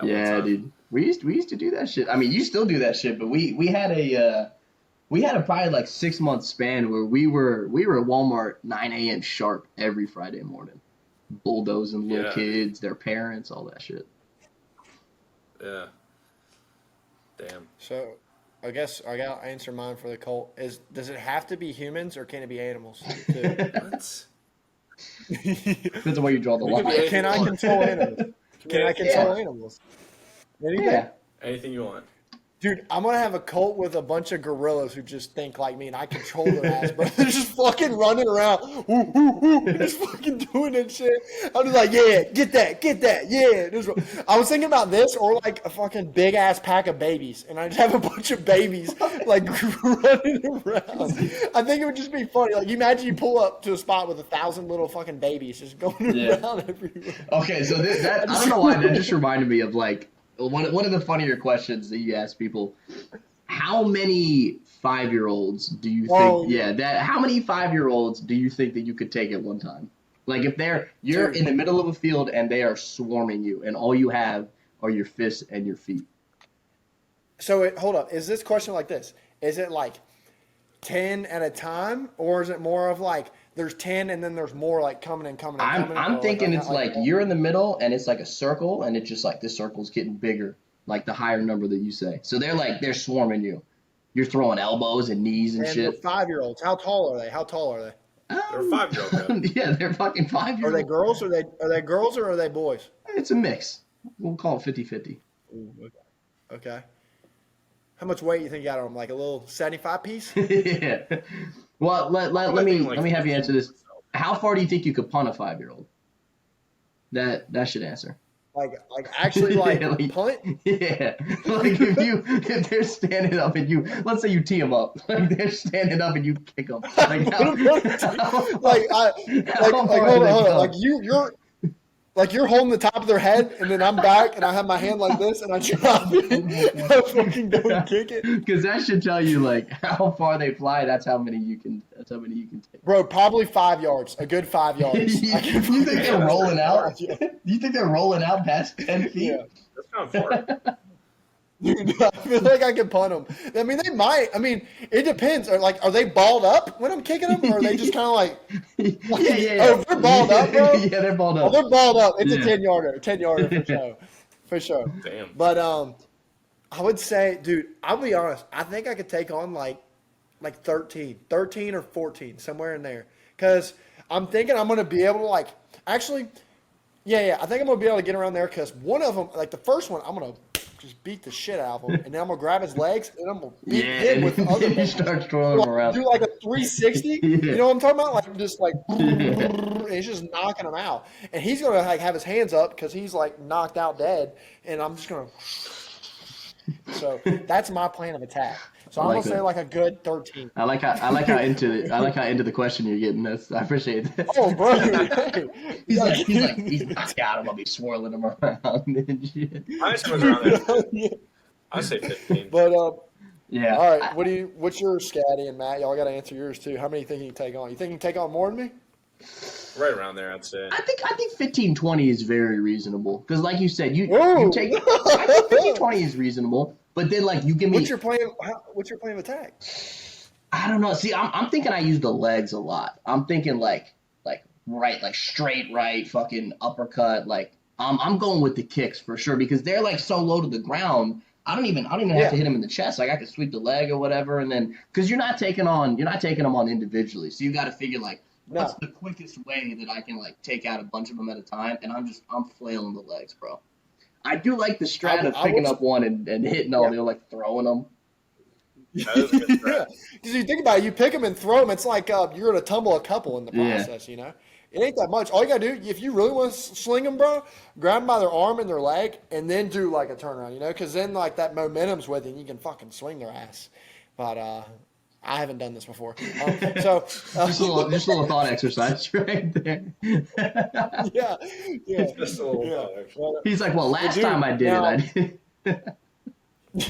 Yeah, dude. We used to do that shit. I mean, you still do that shit, but we had a probably like 6 month span where we were at Walmart 9 a.m. sharp every Friday morning, bulldozing little kids, their parents, all that shit. Yeah. Damn. So, I guess I got to answer mine for the cult. Does it have to be humans or can it be animals too? What? Depends on where you draw the line. Can I control animals? Can I control animals? Anything? Yeah. Anything you want. Dude, I'm gonna have a cult with a bunch of gorillas who just think like me, and I control their ass, bro. They're just fucking running around, woo, woo, woo, just fucking doing that shit. I'm just like, yeah, get that, yeah. I was thinking about this, or like a fucking big ass pack of babies, and I just have a bunch of babies like running around. I think it would just be funny. Like, you imagine you pull up to a spot with 1,000 little fucking babies just going around everywhere. Okay, so I don't know why that just reminded me of like. One of the funnier questions that you ask people: how many 5-year-olds do you think? How many 5-year-olds do you think that you could take at one time? Like if you're in the middle of a field and they are swarming you, and all you have are your fists and your feet. So hold up, is this question like this? Is it like 10 at a time, or is it more of like there's 10 and then there's more like coming and coming and coming? I'm thinking it's like you're in the middle and it's like a circle, and it's just like this circle's getting bigger, like the higher number that you say. So they're swarming you. You're throwing elbows and knees and shit. 5-year-olds, how tall are they? They're 5-year-olds. Yeah, they're fucking 5-year-olds. Are they girls? Are they girls or are they boys? It's a mix. We'll call it 50-50. Okay. How much weight you think you got on them? Like a little 75 piece? Yeah. Well, let me have you answer this. How far do you think you could punt a 5-year-old? That should answer. Like actually like punt? Yeah. Like if they're standing up and let's say you tee them up. Like they're standing up and you kick them. Like hold on. Like you're holding the top of their head, and then I'm back, and I have my hand like this, and I drop it. I fucking don't kick it. Because that should tell you like how far they fly. That's how many you can take. Bro, probably 5 yards. A good 5 yards. You think they're rolling out? You think they're rolling out past 10 feet? Yeah. That's kind of far. Dude, I feel like I can punt them. I mean, they might. I mean, it depends. Are they balled up when I'm kicking them, or are they just kind of like? Yeah. Oh, they're balled up, bro. Yeah, they're balled up. Oh, they're balled up. It's a 10-yarder. 10-yarder for sure. Damn. But I would say, dude, I'll be honest. I think I could take on like 13 or 14, somewhere in there. Because I'm thinking I'm going to be able to like actually. Yeah. I think I'm going to be able to get around there because one of them, like the first one, I'm going to just beat the shit out of him, and then I'm gonna grab his legs and I'm gonna beat him with the other. You start throwing him around. Do like a 360. Yeah. You know what I'm talking about? Like just like, and he's just knocking him out, and he's gonna like have his hands up because he's like knocked out dead, and I'm just gonna. So that's my plan of attack. So I'm gonna say like a good 13. I like how into the question you're getting. I appreciate that. Oh, bro. he's got him. I'll be swirling him around and shit. I was around there. I say 15. But yeah. All right. What's your Scatty and Matt? Y'all got to answer yours too. How many you think you can take on? You think you can take on more than me? Right around there, I'd say. I think 15-20 is very reasonable because, like you said, you take. I think 15-20 is reasonable, but then like you give me. What's your plan of attack? I don't know. See, I'm thinking I use the legs a lot. I'm thinking like straight right, fucking uppercut. Like I'm going with the kicks for sure because they're like so low to the ground. I don't even have to hit him in the chest. Like I could sweep the leg or whatever, and then because you're not taking them on individually, so you got to figure like. What's the quickest way that I can like take out a bunch of them at a time? And I'm flailing the legs, bro. I do like the strat of picking up one and hitting all the like throwing them. That is a good strat. Yeah, because you think about it, you pick them and throw them. It's like you're gonna tumble a couple in the process. You know, it ain't that much. All you gotta do, if you really want to sling them, bro, grab them by their arm and their leg, and then do like a turnaround. You know, because then like that momentum's with you, and you can fucking swing their ass. But I haven't done this before. So just a little thought exercise right there. Yeah. Just a little thought exercise. He's like, well, last time I did it.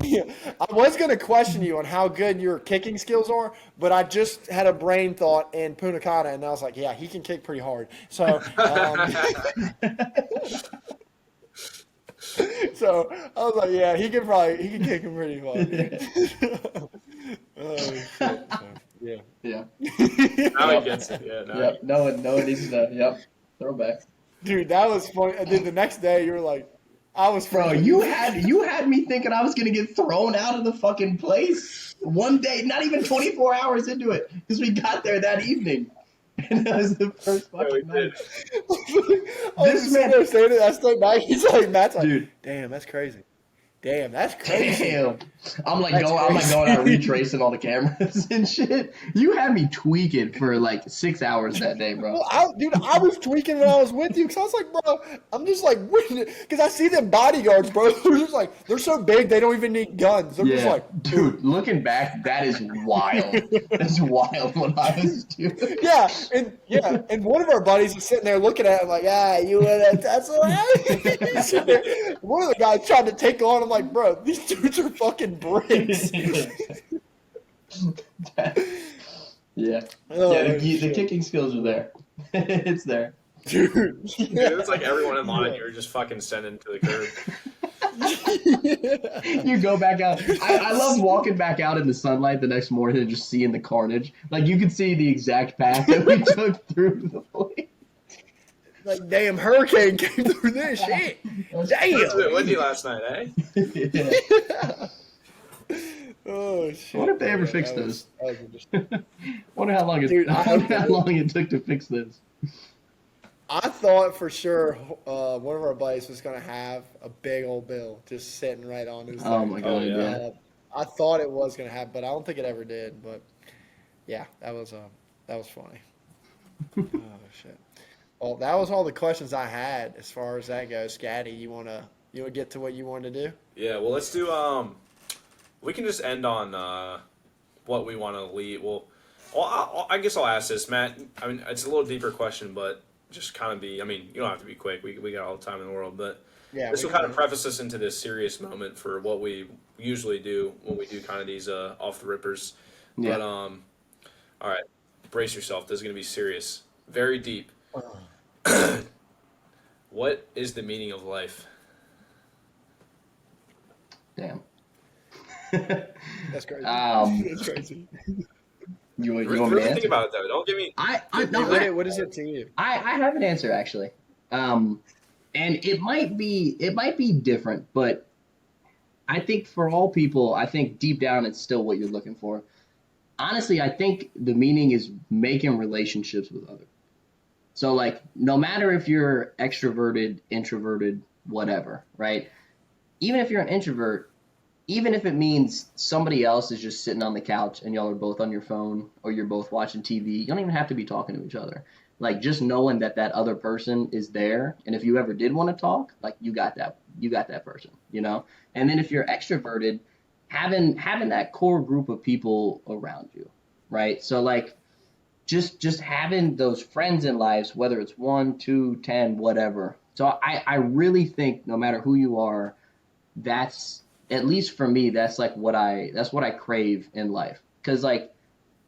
Yeah, I was going to question you on how good your kicking skills are, but I just had a brain thought in Punakata, and I was like, yeah, he can kick pretty hard. So, so I was like, yeah, he can kick him pretty hard. Oh, shit. Yeah. Now he gets it. Yeah. Yep. No one needs to. Yep. Throwback. Dude, that was funny. And then the next day, you were like, I was. Bro, you had me thinking I was gonna get thrown out of the fucking place one day. Not even 24 hours into it, because we got there that evening. And that was the first fucking night. This man there saying it. That's like Matt. He's like, Matt's like, dude, damn, that's crazy. Damn, that's crazy. Damn. I'm like going out retracing all the cameras and shit. You had me tweaking for like 6 hours that day, bro. Well, I was tweaking when I was with you because I was like, bro, I'm just like, because I see them bodyguards, bro. They're just like, they're so big, they don't even need guns. They're just like, dude, looking back, that is wild. That's wild what I was doing. And one of our buddies is sitting there looking at him like, you in a Tesla? One of the guys tried to take on. I'm like, bro, these dudes are fucking bricks. The kicking skills are there. It's there. Dude, it's like everyone in line you're just fucking sending to the curb. You go back out. I love walking back out in the sunlight the next morning and just seeing the carnage. Like, you can see the exact path that we took through the place. Like, damn, hurricane came through this shit. Damn. It was a bit windy last night, eh? Yeah. Oh shit! I wonder if they ever fixed those. Wonder how long it took to fix this. I thought for sure one of our buddies was gonna have a big old bill just sitting right on his. Oh my god! Yeah. I thought it was gonna happen, but I don't think it ever did. But yeah, that was funny. Oh shit! Well, that was all the questions I had as far as that goes. Scatty, you wanna get to what you wanted to do? Yeah. Well, let's do we can just end on what we want to leave. Well, I guess I'll ask this, Matt. I mean, it's a little deeper question, but just kind of be. I mean, you don't have to be quick. We got all the time in the world, but yeah, this will kind of preface us into this serious moment for what we usually do when we do kind of these off the rippers. Yeah. But all right, brace yourself. This is gonna be serious, very deep. What is the meaning of life? Damn. That's crazy. That's crazy. You want me to really answer? Think about it though. Don't give me. What is it to you? I have an answer actually, and it might be different, but I think for all people, I think deep down it's still what you're looking for. Honestly, I think the meaning is making relationships with others. So like, no matter if you're extroverted, introverted, whatever, right? Even if you're an introvert, even if it means somebody else is just sitting on the couch and y'all are both on your phone or you're both watching TV, you don't even have to be talking to each other. Like, just knowing that other person is there, and if you ever did want to talk, like, you got that person, you know? And then if you're extroverted, having that core group of people around you, right? So like, just having those friends in lives, whether it's 1, 2, 10, whatever. So I really think no matter who you are, that's, at least for me, that's what I crave in life. Because like,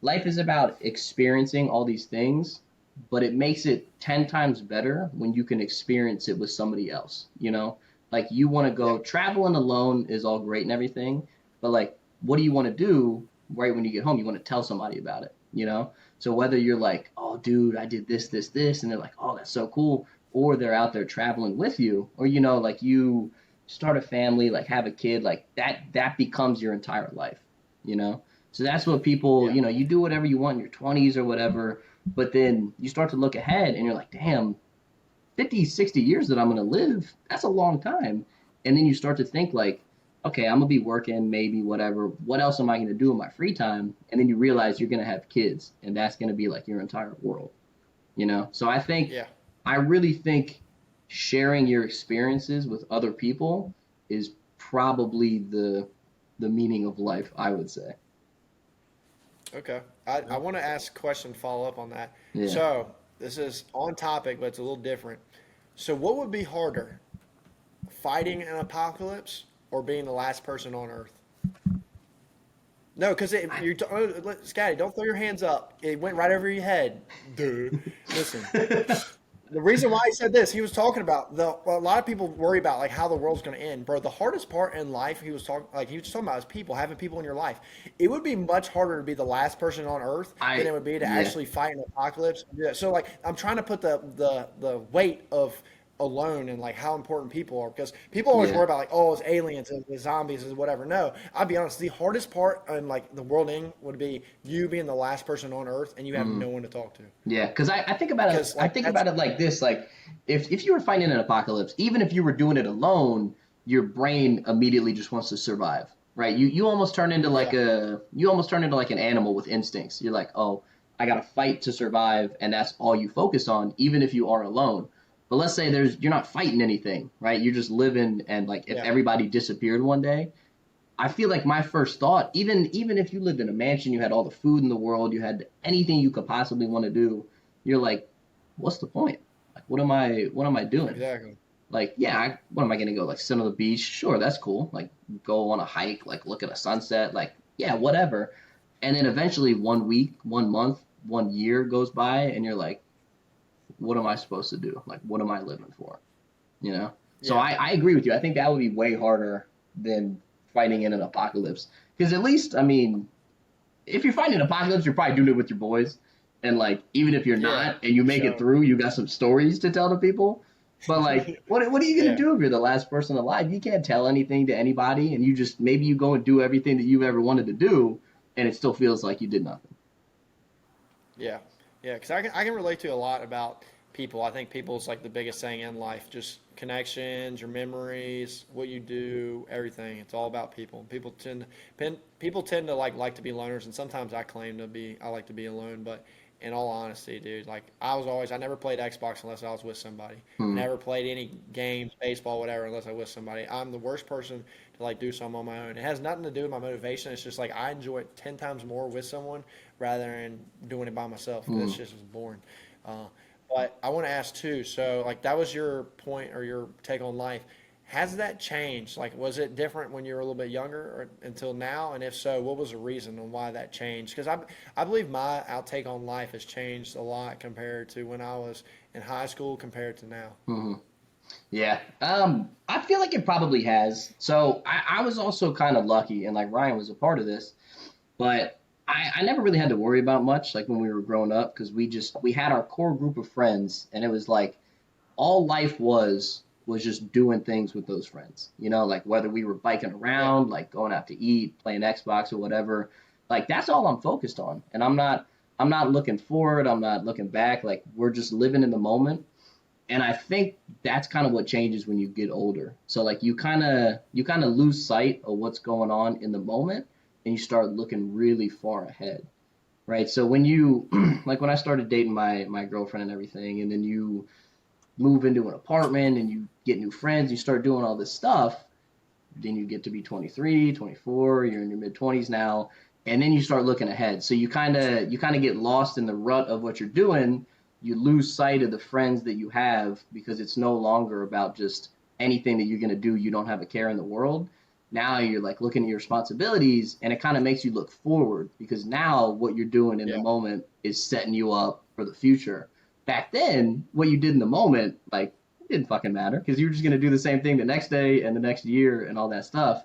life is about experiencing all these things, but it makes it 10 times better when you can experience it with somebody else, you know? Like, you want to go traveling alone is all great and everything, but like, what do you want to do right when you get home? You want to tell somebody about it, you know? So whether you're like, oh dude, I did this, and they're like, oh, that's so cool. Or they're out there traveling with you, or, you know, like, you start a family, like have a kid, like that becomes your entire life, you know? So that's what people, you know, you do whatever you want in your 20s or whatever, but then you start to look ahead and you're like, damn, 50, 60 years that I'm going to live, that's a long time. And then you start to think like, okay, I'm going to be working, maybe whatever. What else am I going to do in my free time? And then you realize you're going to have kids, and that's going to be like your entire world, you know? So I think, I really think sharing your experiences with other people is probably the meaning of life, I would say. Okay. I want to ask a question, follow up on that. Yeah. So this is on topic, but it's a little different. So what would be harder, fighting an apocalypse or being the last person on Earth? No, because Scotty, don't throw your hands up. It went right over your head. Dude, listen. The reason why he said this, he was talking about a lot of people worry about like how the world's going to end, bro. The hardest part in life, he was talking about is people, having people in your life. It would be much harder to be the last person on Earth than it would be to actually fight an apocalypse. So like, I'm trying to put the weight of alone and like how important people are, because people always worry about like, oh, it's aliens and it's zombies and whatever. No, I'll be honest, the hardest part in like the world ending would be you being the last person on Earth and you have no one to talk to. Yeah, because I think about it. I think about it like this: like, if you were fighting an apocalypse, even if you were doing it alone, your brain immediately just wants to survive, right? You almost turn into like Yeah. an animal with instincts. You're like, oh, I gotta fight to survive, and that's all you focus on, even if you are alone. But let's say you're not fighting anything, right? You're just living, and like if Yeah. everybody disappeared one day, I feel like my first thought, even if you lived in a mansion, you had all the food in the world, you had anything you could possibly want to do, you're like, what's the point? Like, what am I doing? Exactly. Like, yeah, what am I gonna go? Like, sit on the beach? Sure, that's cool. Like, go on a hike, like, look at a sunset. Like, yeah, whatever. And then eventually, 1 week, 1 month, 1 year goes by, and you're like, what am I supposed to do? Like, what am I living for? You know? So Yeah. I agree with you. I think that would be way harder than fighting in an apocalypse. Because at least, I mean, if you're fighting an apocalypse, you're probably doing it with your boys. And like, even if you're Yeah. not and you For make it sure. through, you got some stories to tell to people. But like, what are you gonna Yeah. do if you're the last person alive? You can't tell anything to anybody, and you just maybe you go and do everything that you've ever wanted to do, and it still feels like you did nothing. Yeah, yeah, because I can relate to a lot about people. I think people's like the biggest thing in life, just connections, your memories, what you do, everything. It's all about people. People tend to like to be loners, and sometimes I like to be alone. But in all honesty, dude, like I never played Xbox unless I was with somebody. I Hmm. never played any games, baseball, whatever, unless I was with somebody. I'm the worst person to like do something on my own. It has nothing to do with my motivation. It's just like I enjoy it 10 times more with someone rather than doing it by myself because Hmm. it's just as boring. Uh, but I want to ask too. So, like, that was your point or your take on life. Has that changed? Like, was it different when you were a little bit younger or until now? And if so, what was the reason and why that changed? Because I believe my outtake on life has changed a lot compared to when I was in high school compared to now. Hmm. Yeah. I feel like it probably has. So I was also kind of lucky, and like Ryan was a part of this. But I never really had to worry about much like when we were growing up because we had our core group of friends and it was like all life was just doing things with those friends. You know, like whether we were biking Yeah, around, like going out to eat, playing Xbox or whatever, like that's all I'm focused on. And I'm not looking forward, I'm not looking back, like we're just living in the moment. And I think that's kind of what changes when you get older. So like you kind of lose sight of what's going on in the moment and you start looking really far ahead. Right? So when you like when I started dating my girlfriend and everything and then you move into an apartment and you get new friends, you start doing all this stuff, then you get to be 23, 24, you're in your mid 20s now, and then you start looking ahead. So you kind of get lost in the rut of what you're doing. You lose sight of the friends that you have because it's no longer about just anything that you're going to do. You don't have a care in the world. Now you're like looking at your responsibilities and it kind of makes you look forward because now what you're doing in the yeah, moment is setting you up for the future. Back then, what you did in the moment, like it didn't fucking matter because you were just going to do the same thing the next day and the next year and all that stuff.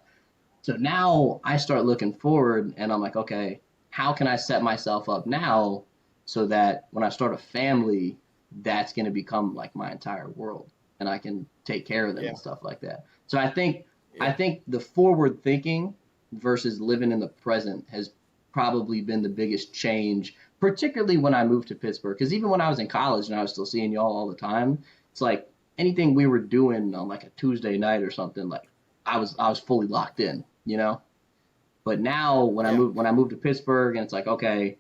So now I start looking forward and I'm like, okay, how can I set myself up now so that when I start a family, that's going to become like my entire world and I can take care of them yeah, and stuff like that. So I think yeah. the forward thinking versus living in the present has probably been the biggest change, particularly when I moved to Pittsburgh. Because even when I was in college and I was still seeing y'all all the time, it's like anything we were doing on like a Tuesday night or something, like I was fully locked in, you know. But now Yeah. when I moved to Pittsburgh, and it's like, okay,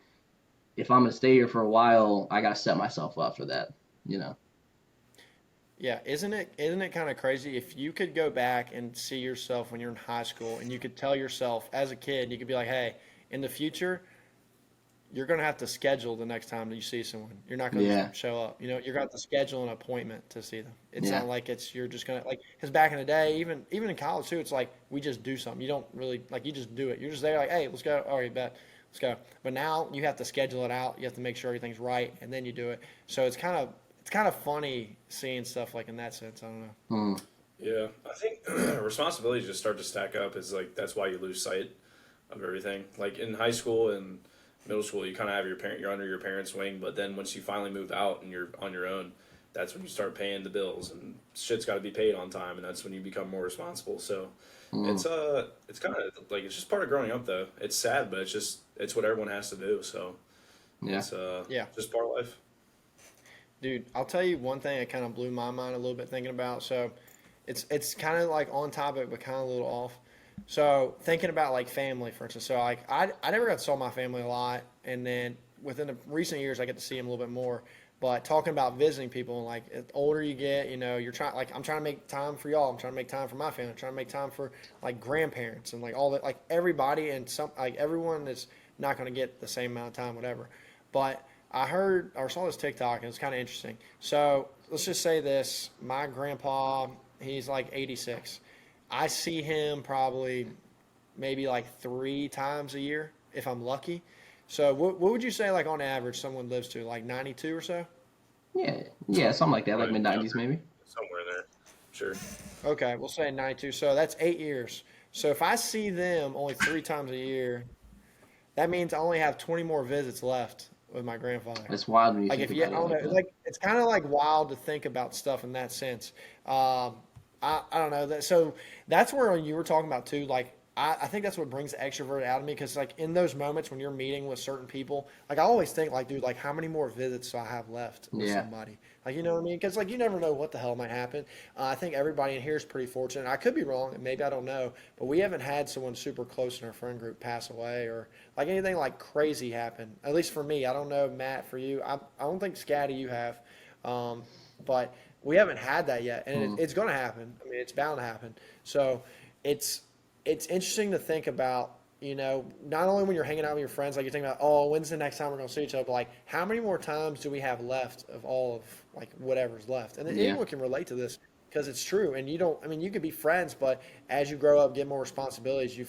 if I'm gonna stay here for a while, I gotta set myself up for that, you know. Yeah, isn't it kind of crazy if you could go back and see yourself when you're in high school and you could tell yourself as a kid, you could be like, "Hey, in the future, you're going to have to schedule the next time that you see someone. You're not going to just Yeah, show up. You're going to have to schedule an appointment to see them. It's yeah, not like you're just going to like cuz back in the day, even in college too, it's like we just do something. You don't really like you just do it. You're just there like, "Hey, let's go." All right, bet. Let's go. But now you have to schedule it out. You have to make sure everything's right and then you do it. So it's kind of funny seeing stuff like in that sense. I don't know. mm, Yeah, I think responsibilities just start to stack up. Is like that's why you lose sight of everything. Like in high school and middle school, you kind of have you're under your parents' wing, but then once you finally move out and you're on your own, that's when you start paying the bills and shit's got to be paid on time, and that's when you become more responsible. So mm, it's kind of like it's just part of growing up though. It's sad, but it's what everyone has to do. So yeah. it's Yeah. just part of life. Dude, I'll tell you one thing that kind of blew my mind a little bit thinking about. So it's kind of like on topic, but kind of a little off. So thinking about like family, for instance, so like I never got to saw my family a lot, and then within the recent years I get to see them a little bit more. But talking about visiting people, like the older you get, you're trying like I'm trying to make time for y'all. I'm trying to make time for my family. I'm trying to make time for like grandparents and like all that, like everybody and some like everyone is not going to get the same amount of time, whatever. But I heard or saw this TikTok and it's kind of interesting. So let's just say this: my grandpa, he's like 86. I see him probably maybe like 3 times a year if I'm lucky. So what would you say like on average someone lives to like 92 or so? Yeah, something like that, like Probably mid '90s younger, maybe. somewhere there. Sure. Okay, we'll say 92. So that's 8 years. So if I see them only 3 times a year, that means I only have 20 more visits left with my grandfather. It's wild when you Like think if you, I about it don't know, like it's that. like it's kind of like wild to think about stuff in that sense. Um, I don't know that. So that's where you were talking about too. Like I think that's what brings the extrovert out of me because like in those moments when you're meeting with certain people, like I always think like, dude, like how many more visits do I have left with Yeah. somebody? Like you know what I mean? Because like you never know what the hell might happen. I think everybody in here is pretty fortunate. I could be wrong, and maybe I don't know, but we haven't had someone super close in our friend group pass away or like anything like crazy happen. At least for me, I don't know, Matt, for you. I don't think Scatty you have, um, but we haven't had that yet, and Mm. it's going to happen. I mean, it's bound to happen. So it's it's interesting to think about. Not only when you're hanging out with your friends, like you're thinking about, oh, when's the next time we're going to see each other, but like, how many more times do we have left of all of like whatever's left? And then Yeah. anyone can relate to this because it's true. And you don't, I mean, you can be friends, but as you grow up, get more responsibilities, you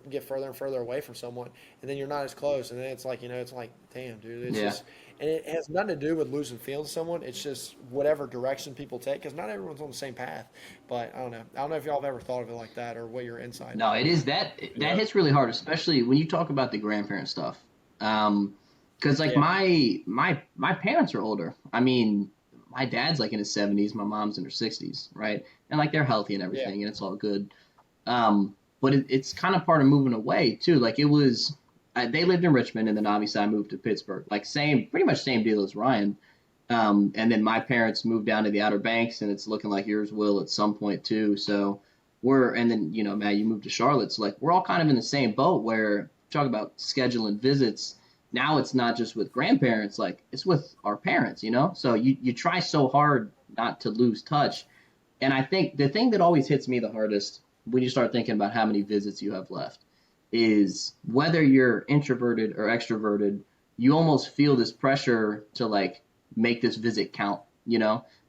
get further and further away from someone, and then you're not as close. And then it's like, it's like, damn, dude, it's Yeah. just, and it has nothing to do with losing feelings to someone. It's just whatever direction people take because not everyone's on the same path. But I don't know. I don't know if y'all have ever thought of it like that or what your insight No, is it on is that. that Yeah. hits really hard, especially when you talk about the grandparent stuff. Because like Yeah. my parents are older. I mean, my dad's like in his 70s, my mom's in her 60s, right? And like they're healthy and Yeah. everything, and it's all good. But it's kind of part of moving away too. Like it was, they lived in Richmond, and then obviously I moved to Pittsburgh. Like pretty much same deal as Ryan. And then my parents moved down to the Outer Banks, and it's looking like yours will at some point too. So and then Matt, you moved to Charlotte. So like we're all kind of in the same boat where talk about scheduling visits. Now it's not just with grandparents, like it's with our parents. So you try so hard not to lose touch. And I think the thing that always hits me the hardest when you start thinking about how many visits you have left is whether you're introverted or extroverted, you almost feel this pressure to like make this visit count.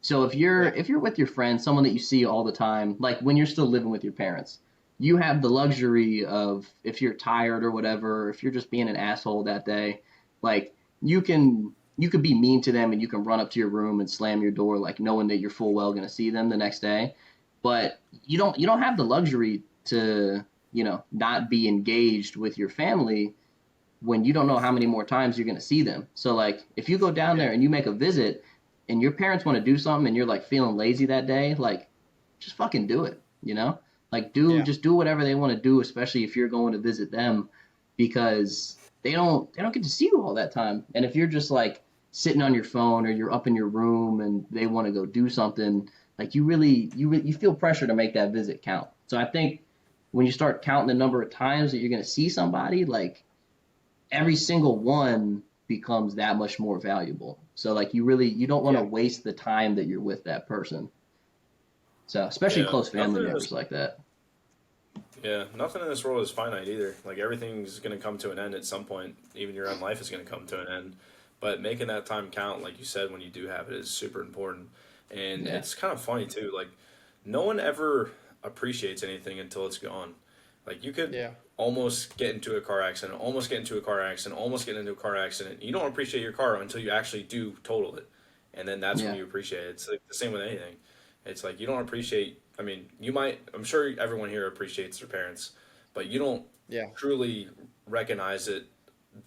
So if you're Yeah. if you're with your friends, someone that you see all the time, like when you're still living with your parents, you have the luxury of if you're tired or whatever, if you're just being an asshole that day, like you could be mean to them and you can run up to your room and slam your door like knowing that you're full well going to see them the next day, but you don't have the luxury to not be engaged with your family when you don't know how many more times you're going to see them. So like if you go down Yeah. there and you make a visit and your parents want to do something and you're like feeling lazy that day, like just fucking do it. Like Yeah. just do whatever they want to do, especially if you're going to visit them, because they don't get to see you all that time. And if you're just like sitting on your phone or you're up in your room and they want to go do something, like you feel pressure to make that visit count. So I think when you start counting the number of times that you're going to see somebody, like every single one becomes that much more valuable. So like you don't want to Yeah. waste the time that you're with that person. So especially Yeah. close family members like that. Nothing in this world is finite either. Like everything's gonna come to an end at some point. Even your own life is gonna come to an end. But making that time count, like you said, when you do have it, is super important. And Yeah. it's kind of funny too. Like no one ever appreciates anything until it's gone. Like you could Yeah. almost get into a car accident, almost get into a car accident, almost get into a car accident. You don't appreciate your car until you actually do total it, and then that's when Yeah. you appreciate it. It's like the same with anything. It's like you don't appreciate. I mean, you might. I'm sure everyone here appreciates their parents, but you don't Yeah. truly recognize it,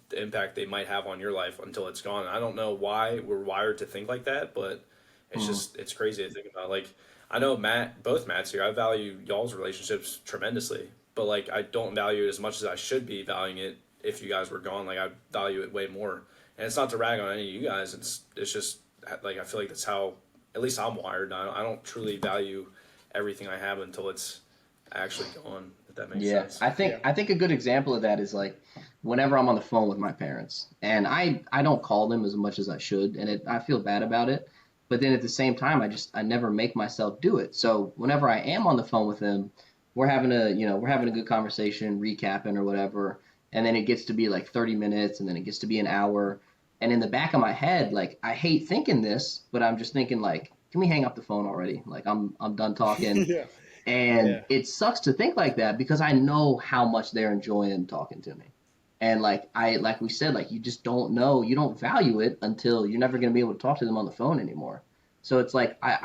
the impact they might have on your life until it's gone. I don't know why we're wired to think like that, but Mm. it's crazy to think about. Like I know both Matts here. I value y'all's relationships tremendously, but like I don't value it as much as I should be valuing it if you guys were gone. Like I value it way more, and it's not to rag on any of you guys. It's just like I feel like that's how at least I'm wired. I don't truly value everything I have until it's actually gone. if that makes Yeah, sense. I think a good example of that is like whenever I'm on the phone with my parents, and I don't call them as much as I should, and I feel bad about it. But then at the same time, I never make myself do it. So whenever I am on the phone with them, we're having a good conversation, recapping or whatever, and then it gets to be like 30 minutes, and then it gets to be an hour, and in the back of my head, like I hate thinking this, but I'm just thinking like, can we hang up the phone already? Like I'm done talking. Yeah. And Yeah. it sucks to think like that because I know how much they're enjoying talking to me. And like we said, like you just don't know, you don't value it until you're never gonna be able to talk to them on the phone anymore. So it's like Yeah.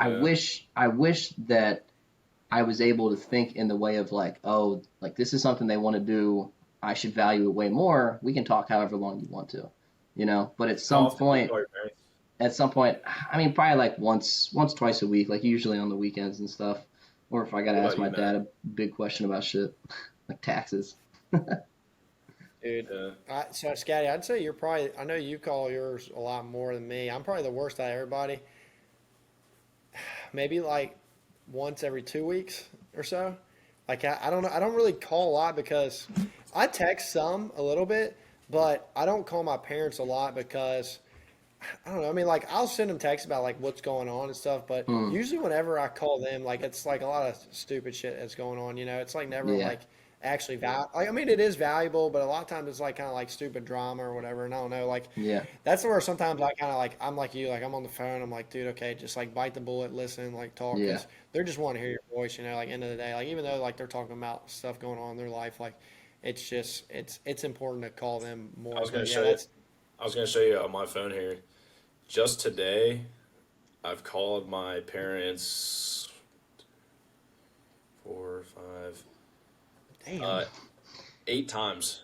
I wish that I was able to think in the way of like, oh, like this is something they want to do. I should value it way more. We can talk however long you want to, you know. But How often do you call your parents? at some point, I mean, probably like twice a week, like usually on the weekends and stuff. Or if I gotta What ask about my you, dad Matt? a big question about shit, like taxes. Dude, Yeah. so Scotty, I'd say you're probably. I know you call yours a lot more than me. I'm probably the worst out of everybody. Maybe like once every 2 weeks or so. Like I don't know. I don't really call a lot because I text some a little bit, but I don't call my parents a lot because I don't know. I mean, like I'll send them texts about like what's going on and stuff, but Hmm. usually whenever I call them, like it's like a lot of stupid shit that's going on. You know, it's like never Yeah. like actually like I mean, it is valuable, but a lot of times it's like kind of like stupid drama or whatever. And I don't know, like Yeah. that's where sometimes I kind of like I'm like you, like I'm on the phone. I'm like, dude, okay, just like bite the bullet, listen, like talk, Yeah. because they're just want to hear your voice. You know, like end of the day, like even though like they're talking about stuff going on in their life, like it's just it's important to call them I more. was gonna But yeah, show you. that's I was gonna show you on my phone here. Just today, I've called my parents four, five, damn, uh, 8 times.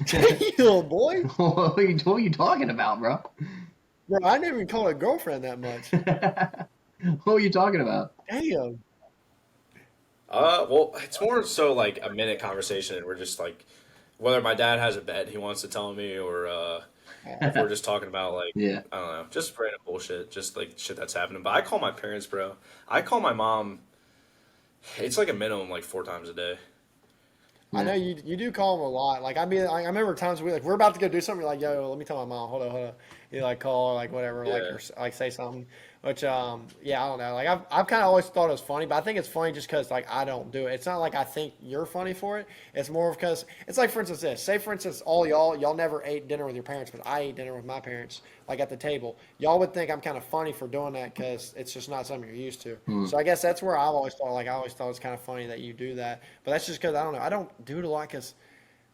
damn, boy. What are you talking about, bro? Bro, I never even called a girlfriend that much. What are you talking about? Damn. Well, it's more so like a minute conversation, and we're just like, whether my dad has a bet he wants to tell me, or if we're just talking about like, Yeah. I don't know, just random bullshit, just like shit that's happening. But I call my parents, bro. I call my mom. It's like a minimum like 4 times a day. I know Yeah. you do call them a lot. Like I remember times we're about to go do something. You're like, yo, let me tell my mom. Hold on. You like call or like whatever, like Yeah. or like say something. Which yeah, I don't know. Like I've kind of always thought it was funny, but I think it's funny just because like I don't do it. It's not like I think you're funny for it. It's more because it's like for instance this. Say for instance all y'all never ate dinner with your parents, but I ate dinner with my parents like at the table. Y'all would think I'm kind of funny for doing that because it's just not something you're used to. Hmm. So I guess that's where I've always thought like I always thought it's kind of funny that you do that. But that's just because I don't know. I don't do it a lot because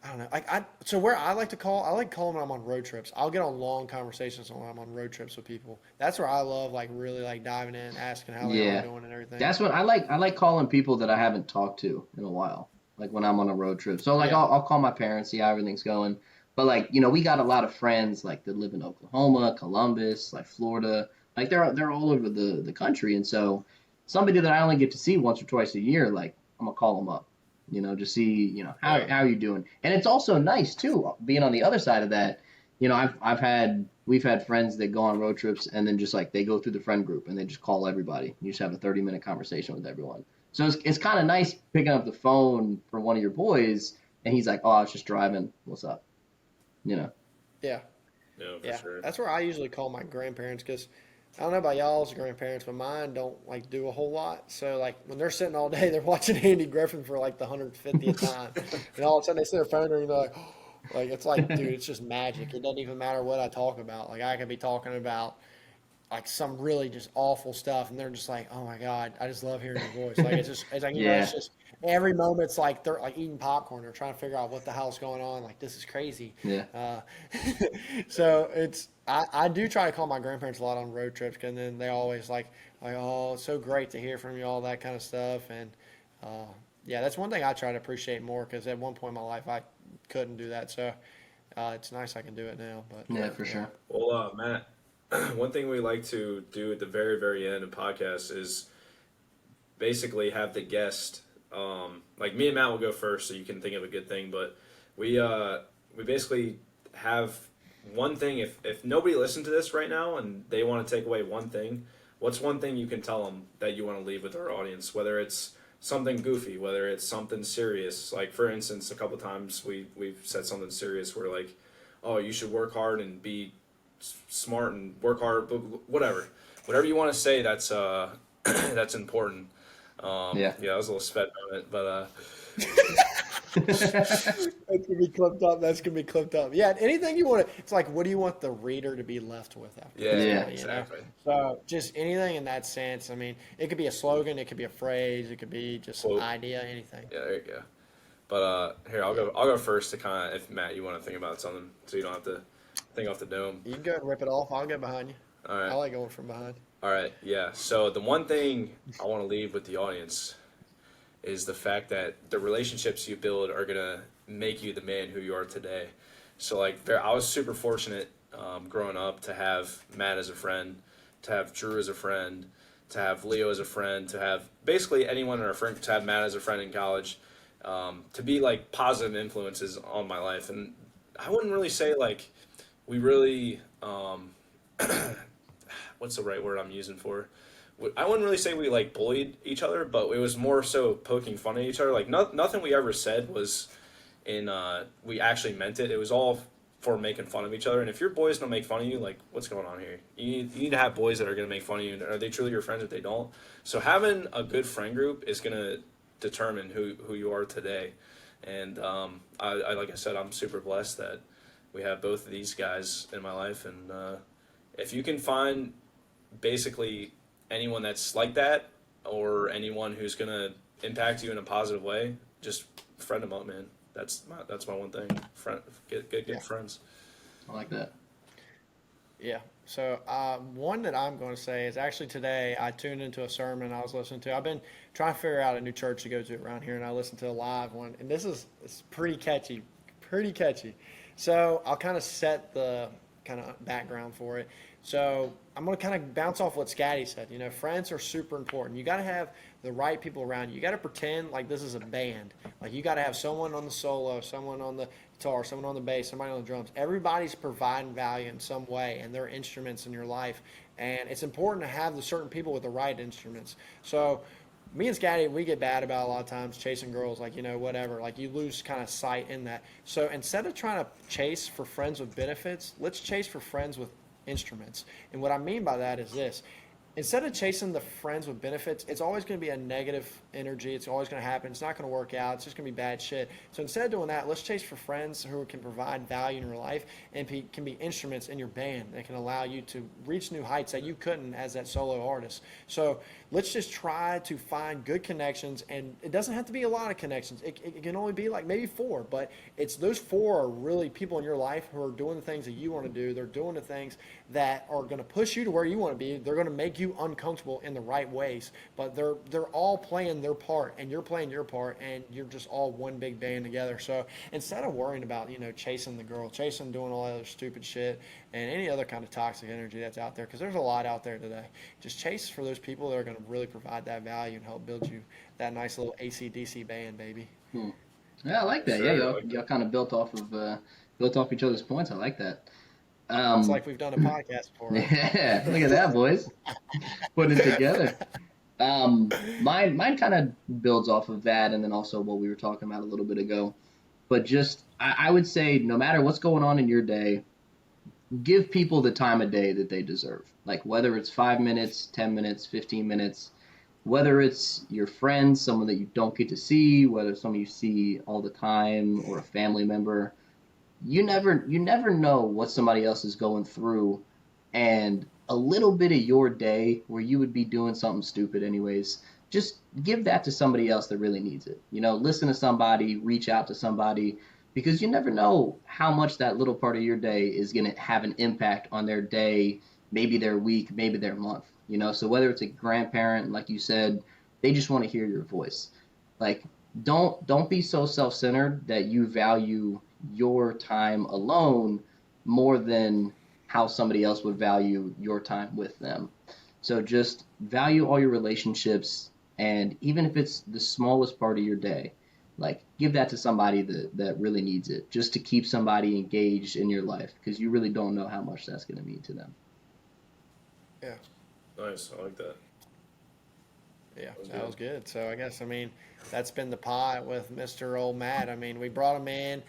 I don't know. So where I like to call, I like calling when I'm on road trips. I'll get on long conversations when I'm on road trips with people. That's where I love like really like diving in, asking how they are Yeah. doing and everything. That's what I like. I like calling people that I haven't talked to in a while, like when I'm on a road trip. So like Yeah, I'll call my parents, see how everything's going. But like, you know, we got a lot of friends like that live in Oklahoma, Columbus, like Florida. Like they're all over the country, and so somebody that I only get to see once or twice a year, like I'm gonna call them up, you know, just see, you know, Yeah. how are you doing. And it's also nice too, being on the other side of that. You know, we've had friends that go on road trips and then just like they go through the friend group and they just call everybody. You just have a 30-minute conversation with everyone. So it's kind of nice picking up the phone for one of your boys and he's like, "Oh, I was just driving. What's up?" You know. yeah, Yeah, for yeah. sure. That's where I usually call my grandparents because I don't know about y'all's grandparents, but mine don't like do a whole lot. So like when they're sitting all day, they're watching Andy Griffin for like the 150th time, and all of a sudden they see their phone and they're like, like it's like, dude, it's just magic. It doesn't even matter what I talk about. Like I could be talking about like some really just awful stuff, and they're just like, "Oh my god, I just love hearing your voice." Like it's just, it's like it's Yeah. just every moment's like they're like eating popcorn. They're trying to figure out what the hell's going on. Like this is crazy. Yeah. Uh, so it's I do try to call my grandparents a lot on road trips, and then they always like oh, it's so great to hear from you, all that kind of stuff, and uh, yeah, that's one thing I try to appreciate more because at one point in my life I couldn't do that. So it's nice I can do it now. But Yeah, for yeah, sure. Well, Matt, one thing we like to do at the very, very end of podcasts is basically have the guest. Like me and Matt will go first, so you can think of a good thing. But we basically have one thing. If nobody listened to this right now and they want to take away one thing, what's one thing you can tell them that you want to leave with our audience? Whether it's something goofy, whether it's something serious. Like for instance, a couple times we've said something serious where like, oh, you should work hard and be smart and work hard, but whatever you want to say. That's that's important. Yeah. Yeah, I was a little sped on it, but That's gonna be clipped up. That's gonna be clipped up. Yeah, anything you want to. It's like, what do you want the reader to be left with after? yeah, This Yeah. guy, exactly. So just anything in that sense. I mean, it could be a slogan, it could be a phrase, it could be just an Quote. idea, anything. Yeah, there you go. But here, I'll go first to kind of, if Matt, you want to think about something, so you don't have to think off the dome. You can go and rip it off. I'll go behind you. All I right, like going from behind. all right, yeah. So the one thing I want to leave with the audience is the fact that the relationships you build are gonna make you the man who you are today. So like, I was super fortunate growing up to have Matt as a friend, to have Drew as a friend, to have Leo as a friend, to have basically anyone in our friend, to have Matt as a friend in college, to be like positive influences on my life. And I wouldn't really say like we really what's the right word I'm using for? I wouldn't really say we like bullied each other, but it was more so poking fun at each other. Like nothing we ever said was we actually meant it. It was all for making fun of each other. And if your boys don't make fun of you, like what's going on here? You need to have boys that are going to make fun of you. Are they truly your friends if they don't? So having a good friend group is going to determine who you are today. And I like I said, I'm super blessed that we have both of these guys in my life. And if you can find basically anyone that's like that, or anyone who's gonna impact you in a positive way, just friend them up, man. That's my one thing. Get friends. I like that. Yeah. So one that I'm going to say is actually today I tuned into a sermon I was listening to. I've been trying to figure out a new church to go to around here, and I listened to a live one, and it's pretty catchy, pretty catchy. So I'll kind of set the kind of background for it. So I'm going to kind of bounce off what Scotty said. You know, friends are super important. You got to have the right people around you. You got to pretend like this is a band. Like you got to have someone on the solo, someone on the guitar, someone on the bass, somebody on the drums. Everybody's providing value in some way, and they're instruments in your life. And it's important to have the certain people with the right instruments. So me and Scotty, we get bad about a lot of times chasing girls, like, you know, whatever. Like, you lose kind of sight in that. So instead of trying to chase for friends with benefits, let's chase for friends with instruments. And what I mean by that is this. Instead of chasing the friends with benefits, it's always going to be a negative energy. It's always going to happen. It's not going to work out. It's just going to be bad shit. So instead of doing that, let's chase for friends who can provide value in your life and can be instruments in your band that can allow you to reach new heights that you couldn't as that solo artist. So let's just try to find good connections, and it doesn't have to be a lot of connections. It can only be like maybe 4, but it's those 4 are really people in your life who are doing the things that you want to do. They're doing the things that are going to push you to where you want to be. They're going to make you uncomfortable in the right ways, but they're all playing their part, and you're playing your part, and you're just all one big band together. So instead of worrying about, you know, chasing the girl, doing all that other stupid shit and any other kind of toxic energy that's out there, because there's a lot out there today, just chase for those people that are going to really provide that value and help build you that nice little AC/DC band, baby. Yeah, I like that. Sure, Yeah, y'all kind of built off each other's points. I like that. It's like we've done a podcast before. Right? Yeah, look at that, boys. Putting it together. Mine kind of builds off of that, and then also what we were talking about a little bit ago. But just, I would say, no matter what's going on in your day, give people the time of day that they deserve. Like whether it's 5 minutes, 10 minutes, 15 minutes, whether it's your friends, someone that you don't get to see, whether it's someone you see all the time, or a family member. You never know what somebody else is going through, and a little bit of your day where you would be doing something stupid anyways, just give that to somebody else that really needs it. You know, listen to somebody, reach out to somebody, because you never know how much that little part of your day is going to have an impact on their day, maybe their week, maybe their month. You know, so whether it's a grandparent, like you said, they just want to hear your voice. Like, don't be so self-centered that you value your time alone more than how somebody else would value your time with them. So just value all your relationships, and even if it's the smallest part of your day, like give that to somebody that really needs it, just to keep somebody engaged in your life, because you really don't know how much that's going to mean to them. Yeah. Nice, I like that. Yeah, that was good. So I guess, that's been the pod with Mr. Old Matt. We brought him in.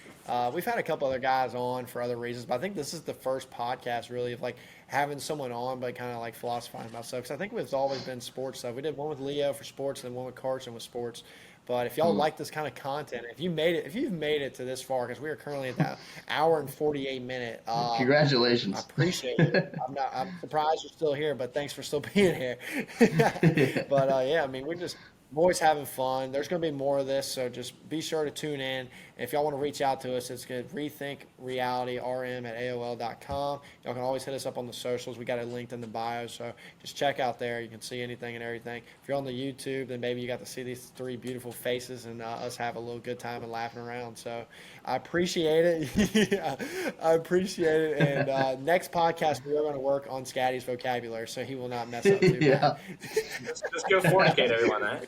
We've had a couple other guys on for other reasons, but I think this is the first podcast really of like having someone on, but kind of like philosophizing about stuff. Because I think it's always been sports stuff. We did one with Leo for sports, and then one with Carson with sports. But if y'all like this kind of content, if you've made it to this far, because we are currently at that hour and 48 minute. Congratulations. I appreciate it. I'm surprised you're still here, but thanks for still being here. But yeah, I'm always having fun. There's going to be more of this, so just be sure to tune in. If y'all want to reach out to us, it's good. rethinkrealityrm at AOL.com. Y'all can always hit us up on the socials. We got it linked in the bio, so just check out there. You can see anything and everything. If you're on the YouTube, then maybe you got to see these three beautiful faces and us have a little good time and laughing around. So I appreciate it. I appreciate it. And next podcast, we are going to work on Scatty's vocabulary, so he will not mess up too bad. Just go fornicate, everyone, eh?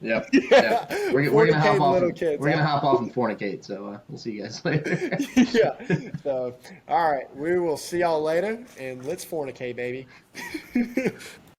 Yep. Yeah. We're gonna hop off. Kids, we're gonna hop off and fornicate. So we'll see you guys later. Yeah. So all right, we will see y'all later, and let's fornicate, baby.